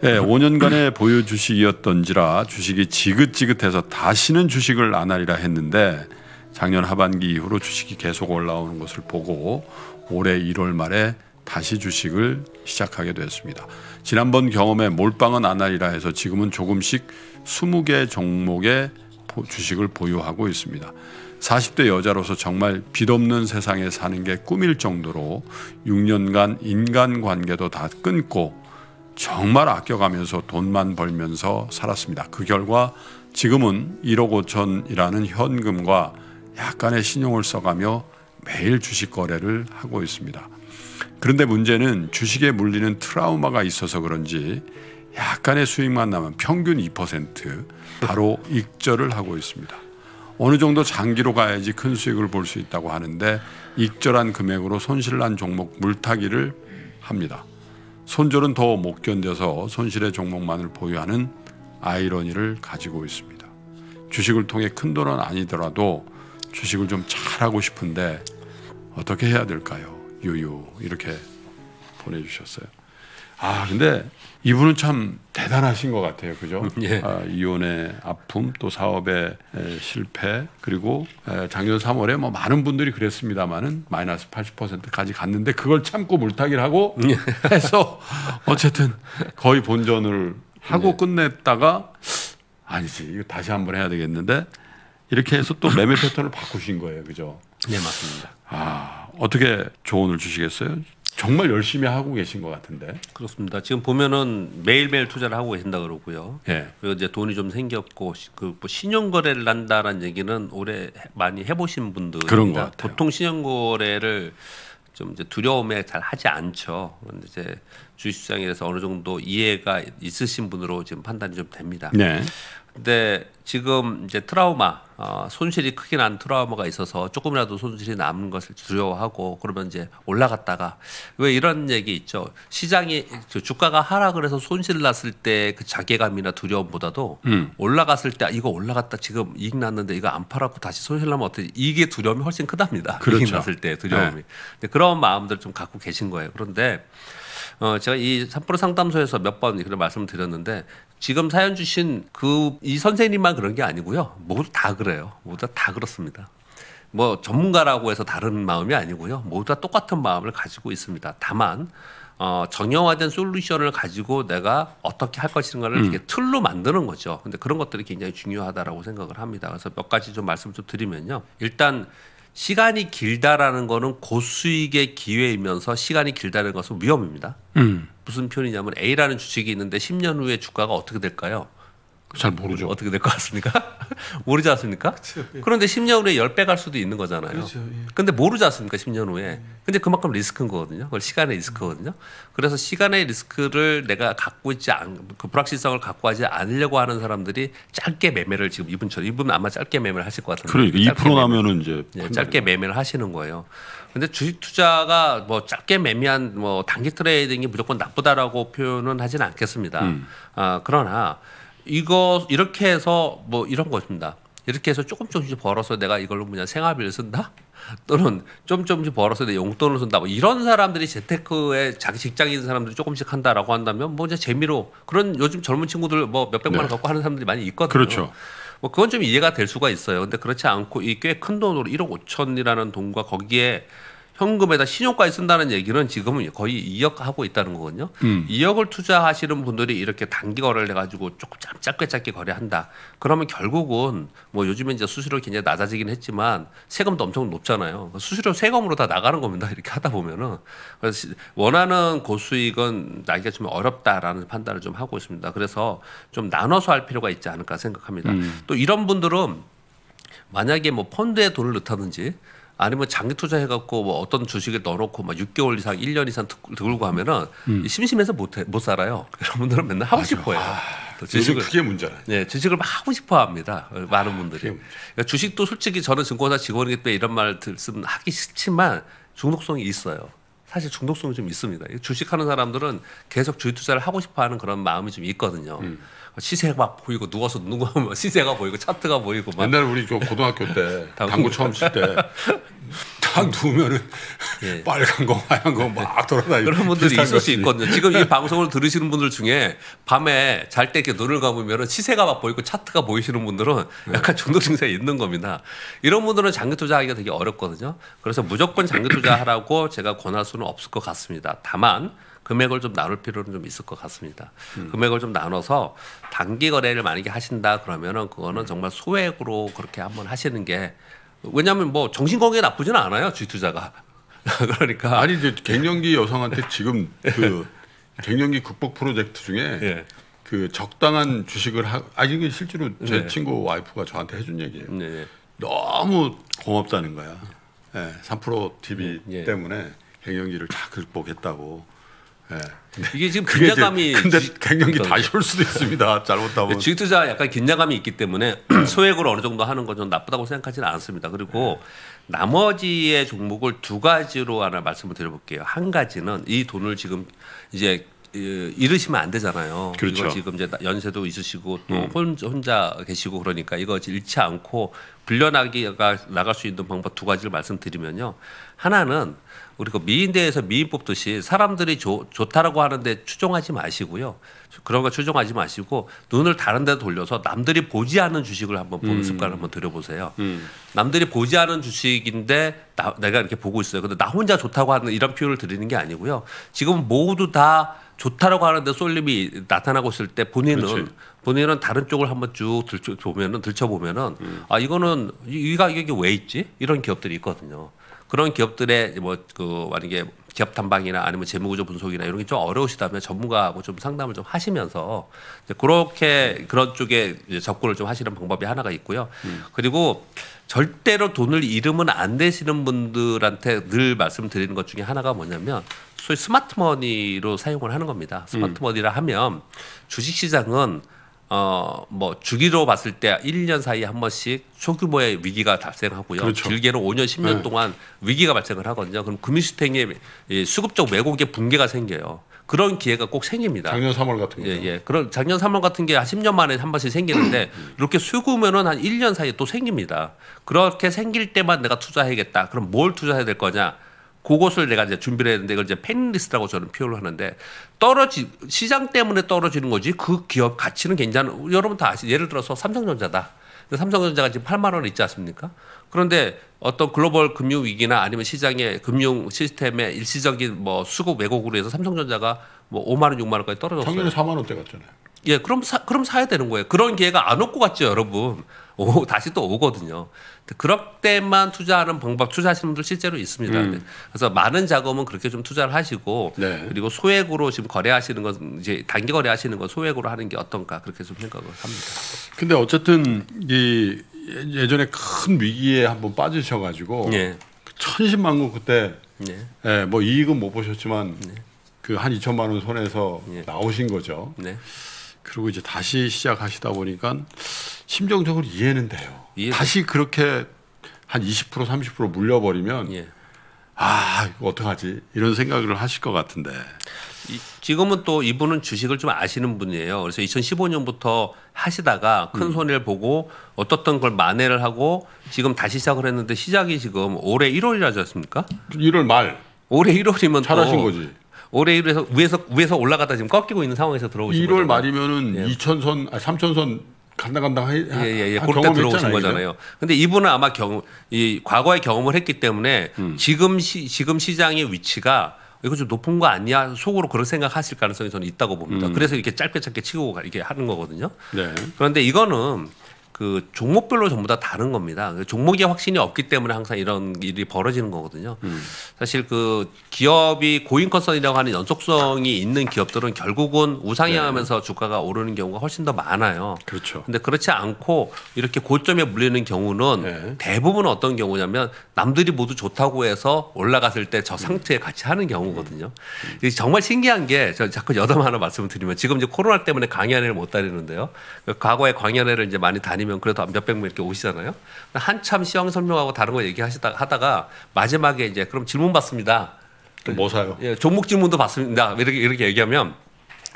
5년간의 보유 주식이었던지라 주식이 지긋지긋해서 다시는 주식을 안 하리라 했는데 작년 하반기 이후로 주식이 계속 올라오는 것을 보고 올해 1월 말에 다시 주식을 시작하게 되었습니다. 지난번 경험에 몰빵은 안 하리라 해서 지금은 조금씩 20개 종목의 주식을 보유하고 있습니다. 40대 여자로서 정말 빚 없는 세상에 사는 게 꿈일 정도로 6년간 인간관계도 다 끊고 정말 아껴가면서 돈만 벌면서 살았습니다. 그 결과 지금은 1억 5천이라는 현금과 약간의 신용을 써가며 매일 주식 거래를 하고 있습니다. 그런데 문제는 주식에 물리는 트라우마가 있어서 그런지 약간의 수익만 나면 평균 2% 바로 익절을 하고 있습니다. 어느 정도 장기로 가야지 큰 수익을 볼 수 있다고 하는데 익절한 금액으로 손실난 종목 물타기를 합니다. 손절은 더 못 견뎌서 손실의 종목만을 보유하는 아이러니를 가지고 있습니다. 주식을 통해 큰 돈은 아니더라도 주식을 좀 잘하고 싶은데 어떻게 해야 될까요? 유유 이렇게 보내주셨어요. 아 근데 이분은 참 대단하신 것 같아요, 그죠? 예. 이혼의 아픔, 또 사업의 실패, 그리고 작년 3월에 뭐 많은 분들이 그랬습니다만은 마이너스 80%까지 갔는데 그걸 참고 물타기를 하고 해서 어쨌든 거의 본전을 하고 끝냈다가 아니지 이거 다시 한번 해야 되겠는데 이렇게 해서 또 매매 패턴을 바꾸신 거예요, 그죠? 네, 맞습니다. 아 어떻게 조언을 주시겠어요? 정말 열심히 하고 계신 것 같은데. 그렇습니다. 지금 보면은 매일매일 투자를 하고 계신다 그러고요. 예. 그리고 이제 돈이 좀 생겼고 그 뭐 신용거래를 한다라는 얘기는 올해 많이 해보신 분들 그런 것 같아요. 보통 신용거래를 좀 이제 두려움에 잘 하지 않죠. 그런데 이제 주식시장에서 어느 정도 이해가 있으신 분으로 지금 판단이 좀 됩니다. 네. 근데 지금 이제 트라우마, 손실이 크게 난 트라우마가 있어서 조금이라도 손실이 남은 것을 두려워하고 그러면 이제 올라갔다가 왜 이런 얘기 있죠. 시장이 주가가 하락을 해서 손실 났을 때 그 자괴감이나 두려움보다도 올라갔을 때 이거 올라갔다 지금 이익 났는데 이거 안 팔았고 다시 손실 나면 어떻게 이게 두려움이 훨씬 크답니다. 그렇죠. 이익 났을 때 두려움이. 네. 그런 마음들을 좀 갖고 계신 거예요. 그런데 제가 이 3프로 상담소에서 몇 번 그런 말씀을 드렸는데 지금 사연 주신 이 선생님만 그런 게 아니고요. 모두 다 그래요. 모두 다 그렇습니다. 뭐 전문가라고 해서 다른 마음이 아니고요. 모두 다 똑같은 마음을 가지고 있습니다. 다만 정형화된 솔루션을 가지고 내가 어떻게 할 것인가를 이렇게 틀로 만드는 거죠. 근데 그런 것들이 굉장히 중요하다라고 생각을 합니다. 그래서 몇 가지 좀 말씀 좀 드리면요. 일단 시간이 길다라는 거는 고수익의 기회이면서 시간이 길다는 것은 위험입니다. 무슨 표현이냐면 A라는 주식이 있는데 10년 후에 주가가 어떻게 될까요? 잘 모르죠. 어떻게 될 것 같습니까? 모르지 않습니까? 그렇죠, 예. 그런데 10년 후에 10배 갈 수도 있는 거잖아요. 그렇죠, 예. 근데 모르지 않습니까? 10년 후에. 근데 그만큼 리스크인 거거든요. 그걸 시간의 리스크거든요. 그래서 시간의 리스크를 내가 갖고 있지 그 불확실성을 갖고 하지 않으려고 하는 사람들이 짧게 매매를 지금 이분은 아마 짧게 매매를 하실 것 같은데. 그러니까 2% 나면은 이제 짧게 매매를 하시는 거예요. 근데 주식 투자가 뭐 짧게 매매한 뭐 단기 트레이딩이 무조건 나쁘다라고 표현은 하지는 않겠습니다. 그러나 이거 이렇게 해서 뭐 이런 것입니다. 이렇게 해서 조금씩 벌어서 내가 이걸로 그냥 생활비를 쓴다. 또는 조금씩 벌어서 내 용돈을 쓴다. 뭐 이런 사람들이 재테크에 자기 직장인 사람들이 조금씩 한다라고 한다면 뭐 이제 재미로 그런 요즘 젊은 친구들 뭐 몇백만 원 갖고 하는 사람들이 많이 있거든요. 그렇죠. 뭐 그건 좀 이해가 될 수가 있어요. 근데 그렇지 않고 이 꽤 큰 돈으로 1억 5천이라는 돈과 거기에 현금에다 신용까지 쓴다는 얘기는 지금은 거의 2억 하고 있다는 거거든요. 2억을 투자하시는 분들이 이렇게 단기 거래를 해가지고 조금 짧게 거래한다. 그러면 결국은 뭐 요즘에 이제 수수료 굉장히 낮아지긴 했지만 세금도 엄청 높잖아요. 수수료 세금으로 다 나가는 겁니다. 이렇게 하다 보면은. 그래서 원하는 고수익은 나기가 좀 어렵다라는 판단을 좀 하고 있습니다. 그래서 좀 나눠서 할 필요가 있지 않을까 생각합니다. 또 이런 분들은 만약에 뭐 펀드에 돈을 넣다든지 아니면 장기 투자해갖고 뭐 어떤 주식에 넣어놓고 막 6개월 이상, 1년 이상 들고 하면은 심심해서 못 살아요. 여러분들은 맨날 하고 싶어요. 주식을 그게 문제라. 네, 주식을 막 하고 싶어합니다. 많은 분들이. 그러니까 주식도 솔직히 저는 증권사 직원이기 때문에 이런 말 들으면 하기 싫지만 중독성이 있어요. 사실 중독성이 좀 있습니다. 주식하는 사람들은 계속 주식 투자를 하고 싶어하는 그런 마음이 좀 있거든요. 시세가 막 보이고 누워서 누구하면 시세가 보이고 차트가 보이고 막. 옛날에 우리 고등학교 때 당구 처음 칠 때 딱 누우면은 예. 빨간 거 하얀 거 막 돌아다니고 그런 분들이 있을 수 있거든요. 지금 이 방송을 들으시는 분들 중에 밤에 잘 때 이렇게 눈을 감으면은 시세가 막 보이고 차트가 보이시는 분들은 약간 중독 증세가 있는 겁니다. 이런 분들은 장기 투자하기가 되게 어렵거든요. 그래서 무조건 장기 투자하라고 제가 권할 수는 없을 것 같습니다. 다만 금액을 좀 나눌 필요는 좀 있을 것 같습니다. 금액을 좀 나눠서 단기 거래를 만약에 하신다 그러면은 그거는 정말 소액으로 그렇게 한번 하시는 게 왜냐하면 뭐 정신 건강에 나쁘지는 않아요 주식 투자가. 그러니까 아니 이제 갱년기 여성한테 지금 그 갱년기 극복 프로젝트 중에 예. 그 적당한 주식을 이게 실제로 제 친구 와이프가 저한테 해준 얘기예요. 네. 너무 고맙다는 거야. 네, 3프로 TV 때문에 갱년기를 다 극복했다고. 네. 이게 지금 긴장감이 근데 갱년기 다시 올 수도 있습니다. 잘못하면. 주식 투자 약간 긴장감이 있기 때문에 소액으로 어느 정도 하는 건 좀 나쁘다고 생각하지는 않습니다. 그리고 나머지의 종목을 두 가지로 하나 말씀을 드려볼게요. 한 가지는 이 돈을 지금 이제 잃으시면 안 되잖아요. 그렇죠. 이거 지금 이제 연세도 있으시고 또 혼자 계시고 그러니까 이거 잃지 않고 불려나기가 나갈 수 있는 방법 두 가지를 말씀드리면요. 하나는 우리 그 미인대에서 미인 뽑듯이 사람들이 좋다라고 하는데 추종하지 마시고요. 그런 거 추종하지 마시고 눈을 다른 데 돌려서 남들이 보지 않는 주식을 한번 보는 습관을 한번 들여보세요. 남들이 보지 않은 주식인데 내가 이렇게 보고 있어요. 근데 나 혼자 좋다고 하는 이런 표현을 드리는 게 아니고요. 지금 모두 다 좋다라고 하는데 쏠림이 나타나고 있을 때 본인은 다른 쪽을 한번 쭉 들춰보면은 아 이거는 이게 왜 있지? 이런 기업들이 있거든요. 그런 기업들의 만약에 기업 탐방이나 아니면 재무구조 분석이나 이런 게 좀 어려우시다면 전문가하고 좀 상담을 좀 하시면서 그렇게 그런 쪽에 접근을 좀 하시는 방법이 하나가 있고요. 그리고 절대로 돈을 잃으면 안 되시는 분들한테 늘 말씀드리는 것 중에 하나가 뭐냐면 소위 스마트머니로 사용을 하는 겁니다. 스마트머니라 하면 주식시장은 뭐 주기로 봤을 때 1년 사이에 한 번씩 소규모의 위기가 발생하고요. 그렇죠. 길게는 5년, 10년 동안 위기가 발생을 하거든요. 그럼 금융시스템에 수급적 왜곡의 붕괴가 생겨요. 그런 기회가 꼭 생깁니다. 작년 3월 같은 거. 예. 그런 작년 3월 같은 게 한 10년 만에 한 번씩 생기는데 이렇게 수구면은 한 1년 사이에 또 생깁니다. 그렇게 생길 때만 내가 투자해야겠다. 그럼 뭘 투자해야 될 거냐? 그것을 내가 이제 준비를 했는데 이걸 이제 패닉리스트라고 저는 표현을 하는데 시장 때문에 떨어지는 거지 그 기업 가치는 괜찮은 여러분 다 아시죠? 예를 들어서 삼성전자다. 삼성전자가 지금 8만 원 있지 않습니까? 그런데 어떤 글로벌 금융 위기나 아니면 시장의 금융 시스템의 일시적인 뭐 수급 왜곡으로 해서 삼성전자가 뭐 5만 원, 6만 원까지 떨어졌어요. 작년에 4만 원대 갔잖아요. 예, 그럼 사야 되는 거예요. 그런 기회가 안 올 것 같죠, 여러분. 다시 또 오거든요. 그럴 때만 투자하는 방법, 투자하시는 분들 실제로 있습니다. 그래서 많은 자금은 그렇게 좀 투자를 하시고, 그리고 소액으로 지금 거래하시는 건 이제 단기 거래하시는 건 소액으로 하는 게 어떤가 그렇게 좀 생각을 합니다. 근데 어쨌든 이 예전에 큰 위기에 한번 빠지셔가지고 천신만고 그때 뭐 이익은 못 보셨지만 그 한 2천만 원 손에서 나오신 거죠. 그리고 이제 다시 시작하시다 보니까 심정적으로 이해는 돼요. 다시 그렇게 한 20% 30% 물려버리면 아 이거 어떡하지 이런 생각을 하실 것 같은데 지금은 또 이분은 주식을 좀 아시는 분이에요. 그래서 2015년부터 하시다가 큰 손해를 보고 어떻던 걸 만회를 하고 지금 다시 시작을 했는데 시작이 지금 올해 1월이라지 않습니까? 1월 말. 올해 1월이면 잘하신 거지. 올해 1월에서 위에서 올라가다 지금 꺾이고 있는 상황에서 들어오신 1월 거잖아요. 말이면은 예. 3,000선 간당간당 그때 들어오신 거잖아요. 근데 이분은 아마 이 과거의 경험을 했기 때문에 지금 시장의 위치가 이거 좀 높은 거 아니야? 속으로 그런 생각하실 가능성이 저는 있다고 봅니다. 그래서 이렇게 짧게 치고 이렇게 하는 거거든요. 네. 그런데 이거는 그 종목별로 전부 다 다른 겁니다. 종목의 확신이 없기 때문에 항상 이런 일이 벌어지는 거거든요. 사실 그 기업이 고인컨선이라고 하는 연속성이 있는 기업들은 결국은 우상향하면서 주가가 오르는 경우가 훨씬 더 많아요. 그렇죠. 근데 그렇지 않고 이렇게 고점에 물리는 경우는 대부분 어떤 경우냐면 남들이 모두 좋다고 해서 올라갔을 때 저 상태에 같이 하는 경우거든요. 정말 신기한 게 저 자꾸 여담 하나 말씀을 드리면 지금 이제 코로나 때문에 강연회를 못 다니는데요. 과거에 강연회를 이제 많이 다니면 그래도 몇백 명 이렇게 오시잖아요. 한참 시황 설명하고 다른 거 얘기하다가 마지막에 이제 그럼 질문 받습니다. 뭐 사요? 예, 종목 질문도 받습니다. 이렇게 얘기하면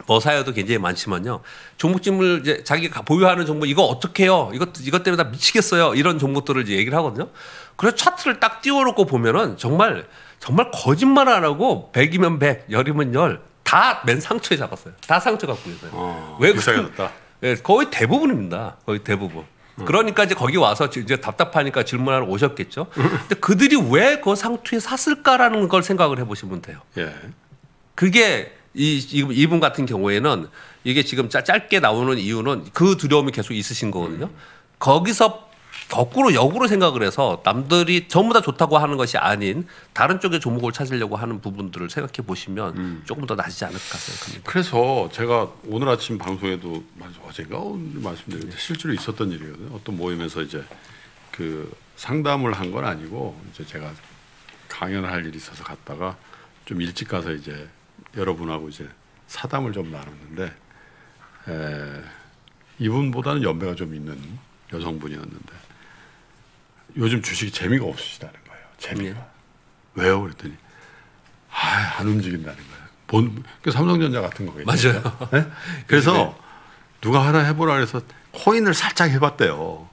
뭐 사요도 굉장히 많지만요. 종목 질문 이제 자기가 보유하는 종목 이거 어떻게 해요? 이것 때문에 다 미치겠어요. 이런 종목들을 이제 얘기를 하거든요. 그래서 차트를 딱 띄워놓고 보면은 정말 거짓말 안 하고 100이면 100, 10이면 10, 다 맨 상처에 잡았어요. 다 상처 갖고 있어요. 왜 비싸게 났다. 예, 거의 대부분입니다. 거의 대부분. 그러니까 이제 거기 와서 이제 답답하니까 질문하러 오셨겠죠. 근데 그들이 왜 그 상투에 샀을까라는 걸 생각을 해보시면 돼요. 예. 그게 이분 같은 경우에는 이게 지금 짧게 나오는 이유는 그 두려움이 계속 있으신 거거든요. 거기서 거꾸로 역으로 생각을 해서 남들이 전부 다 좋다고 하는 것이 아닌 다른 쪽의 종목을 찾으려고 하는 부분들을 생각해 보시면 조금 더 나아지지 않을까 생각합니다. 그래서 제가 오늘 아침 방송에도 어제가 오늘 말씀드렸는데 실제로 있었던 일이거든요. 어떤 모임에서 이제 그 상담을 한 건 아니고 이제 제가 강연을 할 일이 있어서 갔다가 좀 일찍 가서 이제 여러분하고 이제 사담을 좀 나눴는데 이분보다는 연배가 좀 있는 여성분이었는데 요즘 주식이 재미가 없으시다는 거예요. 재미가. 왜요? 그랬더니 안 움직인다는 거예요. 삼성전자 같은 거겠죠. 맞아요. 네? 그래서 누가 하나 해보라 그래서 코인을 살짝 해봤대요.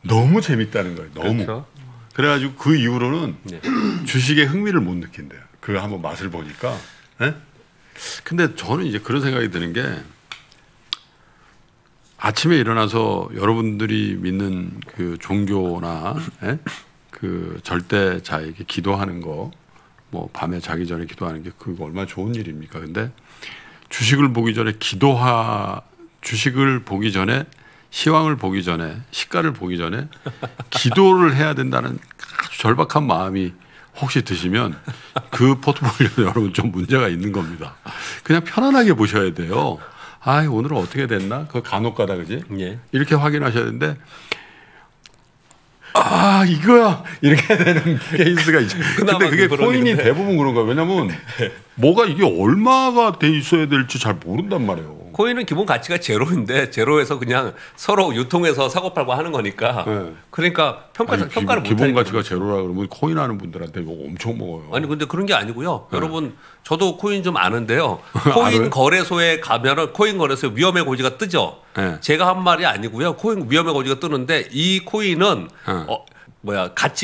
너무 재밌다는 거예요. 너무. 그렇죠. 그래가지고 그 이후로는 주식에 흥미를 못 느낀대요. 그거 한번 맛을 보니까. 네? 근데 저는 이제 그런 생각이 드는 게 아침에 일어나서 여러분들이 믿는 그 종교나 그 절대자에게 기도하는 거, 뭐 밤에 자기 전에 기도하는 게 그거 얼마나 좋은 일입니까? 근데 주식을 보기 전에 주식을 보기 전에 시황을 보기 전에 시가를 보기 전에 기도를 해야 된다는 아주 절박한 마음이 혹시 드시면 그 포트폴리오 여러분 좀 문제가 있는 겁니다. 그냥 편안하게 보셔야 돼요. 오늘은 어떻게 됐나? 그거 간혹가다 그지? 예. 이렇게 확인하셔야 되는데 이거야 이렇게 되는 케이스가 있죠. 근데 그게 코인이 대부분 그런 거예요. 왜냐하면 뭐가 이게 얼마가 돼 있어야 될지 잘 모른단 말이에요. 코인은 기본 가치가 제로인데 제로에서 그냥 서로 유통해서 사고팔고 하는 거니까. 네. 그러니까 평가를 못 기본 가치가 제로라 그러면 코인 하는 분들한테 이거 엄청 먹어요. 아니 근데 그런 게 아니고요. 여러분 저도 코인 좀 아는데요. 코인 거래소에 가면은 코인 거래소에 위험의 고지가 뜨죠. 네. 제가 한 말이 아니고요. 코인 위험의 고지가 뜨는데 이 코인은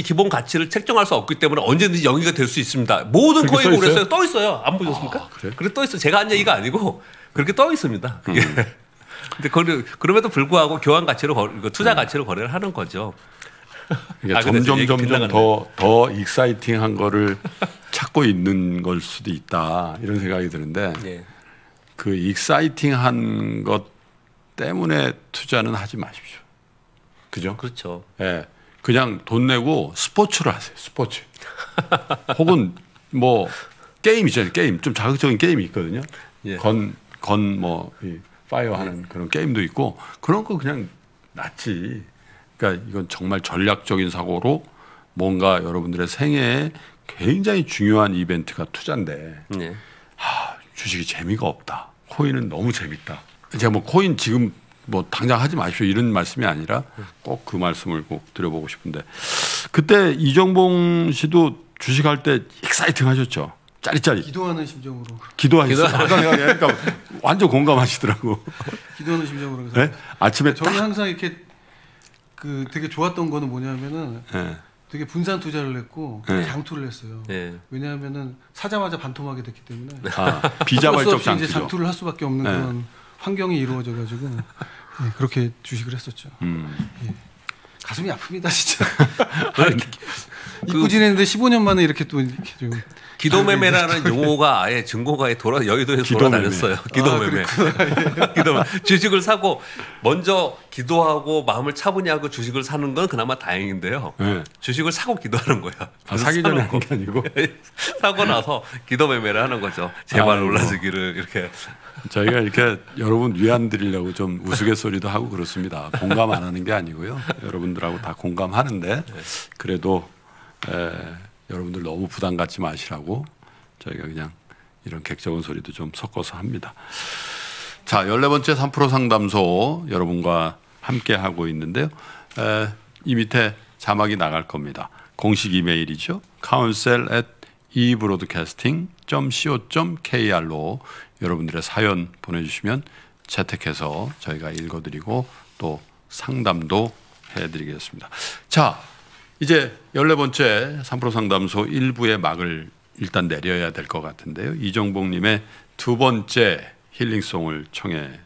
기본 가치를 책정할 수 없기 때문에 언제든지 영위가 될 수 있습니다. 모든 코인 거래소에 떠 있어요. 안 보셨습니까? 그래 떠 있어. 제가 한 얘기가 아니고 그렇게 떠 있습니다. 근데 그럼에도 불구하고 교환 가치로 투자 가치로 거래를 하는 거죠. 그러니까 점점 더 익사이팅한 거를 찾고 있는 걸 수도 있다 이런 생각이 드는데 그 익사이팅한 것 때문에 투자는 하지 마십시오. 그죠? 그렇죠. 예. 그냥 돈 내고 스포츠를 하세요. 스포츠. 혹은 뭐 게임 있잖아요. 게임 좀 자극적인 게임이 있거든요. 파이어 하는 그런 게임도 있고 그런 거 그냥 낫지. 그러니까 이건 정말 전략적인 사고로 뭔가 여러분들의 생애에 굉장히 중요한 이벤트가 투자인데 주식이 재미가 없다. 코인은 너무 재밌다. 제가 뭐 코인 지금 뭐 당장 하지 마십시오 이런 말씀이 아니라 꼭 그 말씀을 꼭 드려보고 싶은데 그때 이정봉 씨도 주식할 때 익사이팅 하셨죠. 짜릿짜릿. 기도하는 심정으로. 기도하셨어요. 그러니까 완전 공감하시더라고. 기도하는 심정으로. 네? 아침에 저는 항상 이렇게 그 되게 좋았던 거는 뭐냐면은 네. 되게 분산 투자를 했고 네. 장투를 했어요. 네. 왜냐하면은 사자마자 반토막이 됐기 때문에 비자발적 장투죠. 이제 장투를 할 수밖에 없는 그런 환경이 이루어져가지고 네, 그렇게 주식을 했었죠. 예. 가슴이 아픕니다 진짜. 잊고 지냈는데 15년 만에 이렇게 또 이렇게 좀 기도매매라는 용어가 아예 증거가에 여의도에서 돌아다녔어요. 기도매매. 기도매매. 주식을 사고 먼저 기도하고 마음을 차분히 하고 주식을 사는 건 그나마 다행인데요. 네. 주식을 사고 기도하는 거야. 사기 전에 하는 게 아니고 사고 나서 기도매매를 하는 거죠. 제발 올라서기를 이렇게. 저희가 이렇게 여러분 위안 드리려고 좀 우스갯소리도 하고 그렇습니다. 공감 안 하는 게 아니고요. 여러분들하고 다 공감하는데 그래도 여러분들 너무 부담 갖지 마시라고 저희가 그냥 이런 객적은 소리도 좀 섞어서 합니다. 자, 14번째 3프로 상담소 여러분과 함께 하고 있는데요. 이 밑에 자막이 나갈 겁니다. 공식 이메일이죠. counsel@ebroadcasting.co.kr로 여러분들의 사연 보내주시면 채택해서 저희가 읽어드리고 또 상담도 해드리겠습니다. 자, 이제 14번째 3프로 상담소 1부의 막을 일단 내려야 될 것 같은데요. 이정복님의 두 번째 힐링송을 청해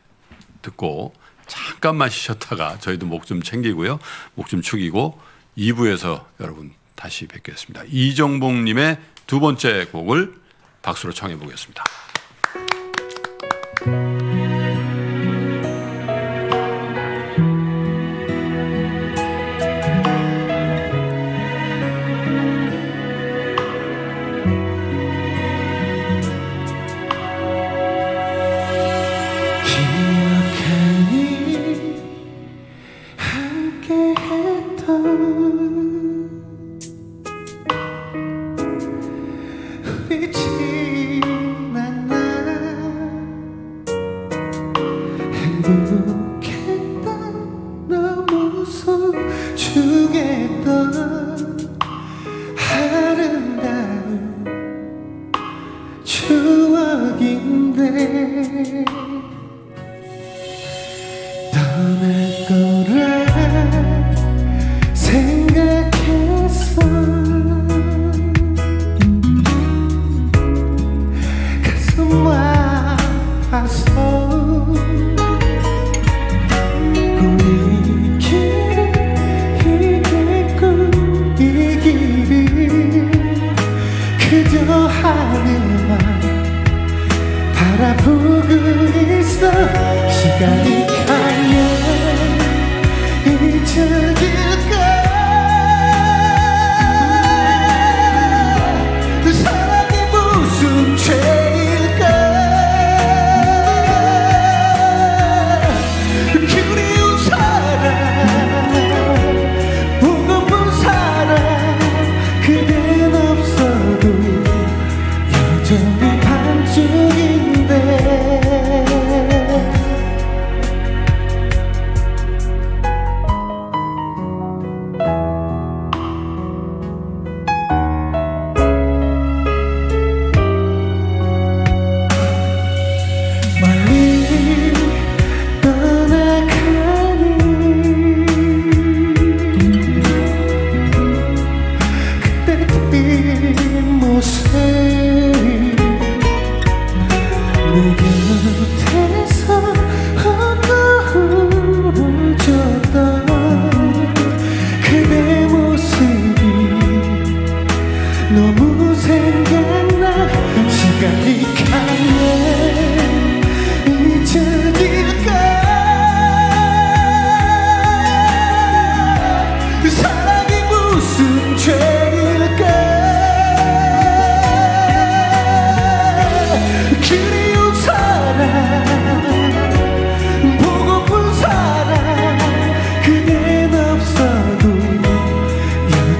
듣고 잠깐만 쉬셨다가 저희도 목 좀 챙기고요. 목 좀 축이고 2부에서 여러분 다시 뵙겠습니다. 이정복님의 두 번째 곡을 박수로 청해 보겠습니다.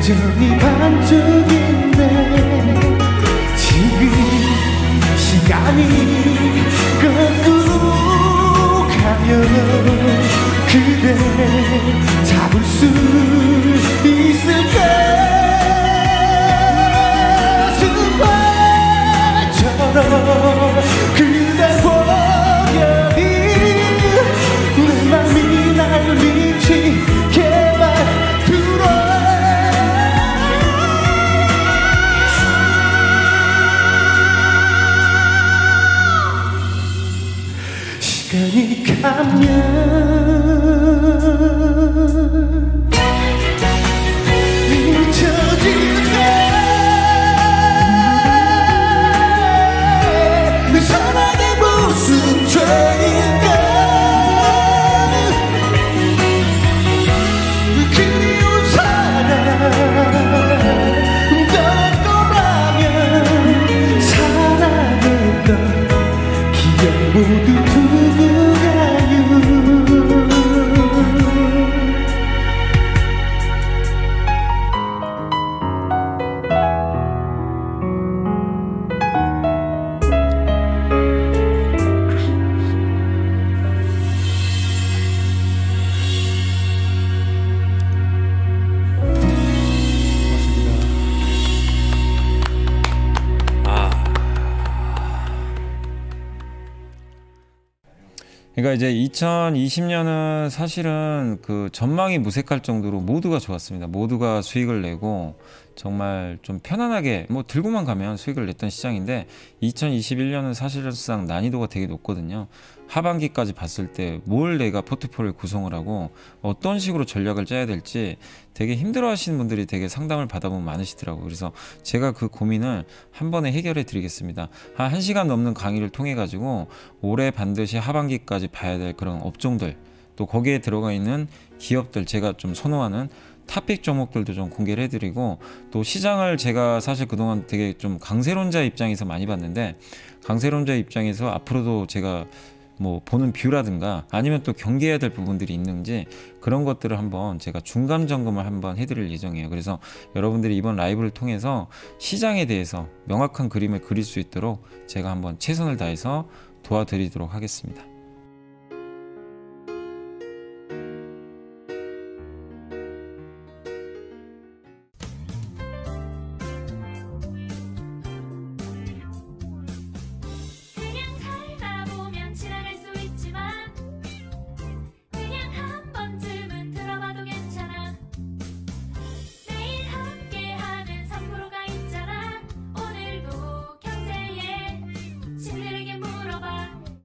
여전히 반쪽인데 지금 하면 잊혀질까 내 사랑이 무슨 죄인가 그리운 사랑 떠나면 사랑했던 기억 모두 두고 가요 그러니까 이제 2020년은 사실은 그 전망이 무색할 정도로 모두가 좋았습니다. 모두가 수익을 내고 정말 좀 편안하게 뭐 들고만 가면 수익을 냈던 시장인데 2021년은 사실상 난이도가 되게 높거든요. 하반기까지 봤을 때 뭘 내가 포트폴리오를 구성을 하고 어떤 식으로 전략을 짜야 될지 되게 힘들어 하시는 분들이 되게 상담을 받아보면 많으시더라고요. 그래서 제가 그 고민을 한 번에 해결해 드리겠습니다. 한 1시간 넘는 강의를 통해 가지고 올해 반드시 하반기까지 봐야 될 그런 업종들, 또 거기에 들어가 있는 기업들, 제가 좀 선호하는 탑픽 종목들도 좀 공개를 해드리고, 또 시장을 제가 사실 그동안 되게 좀 강세론자 입장에서 많이 봤는데, 강세론자 입장에서 앞으로도 제가 뭐 보는 뷰라든가 아니면 또 경계해야 될 부분들이 있는지 그런 것들을 한번 제가 중간 점검을 한번 해드릴 예정이에요. 그래서 여러분들이 이번 라이브를 통해서 시장에 대해서 명확한 그림을 그릴 수 있도록 제가 한번 최선을 다해서 도와드리도록 하겠습니다.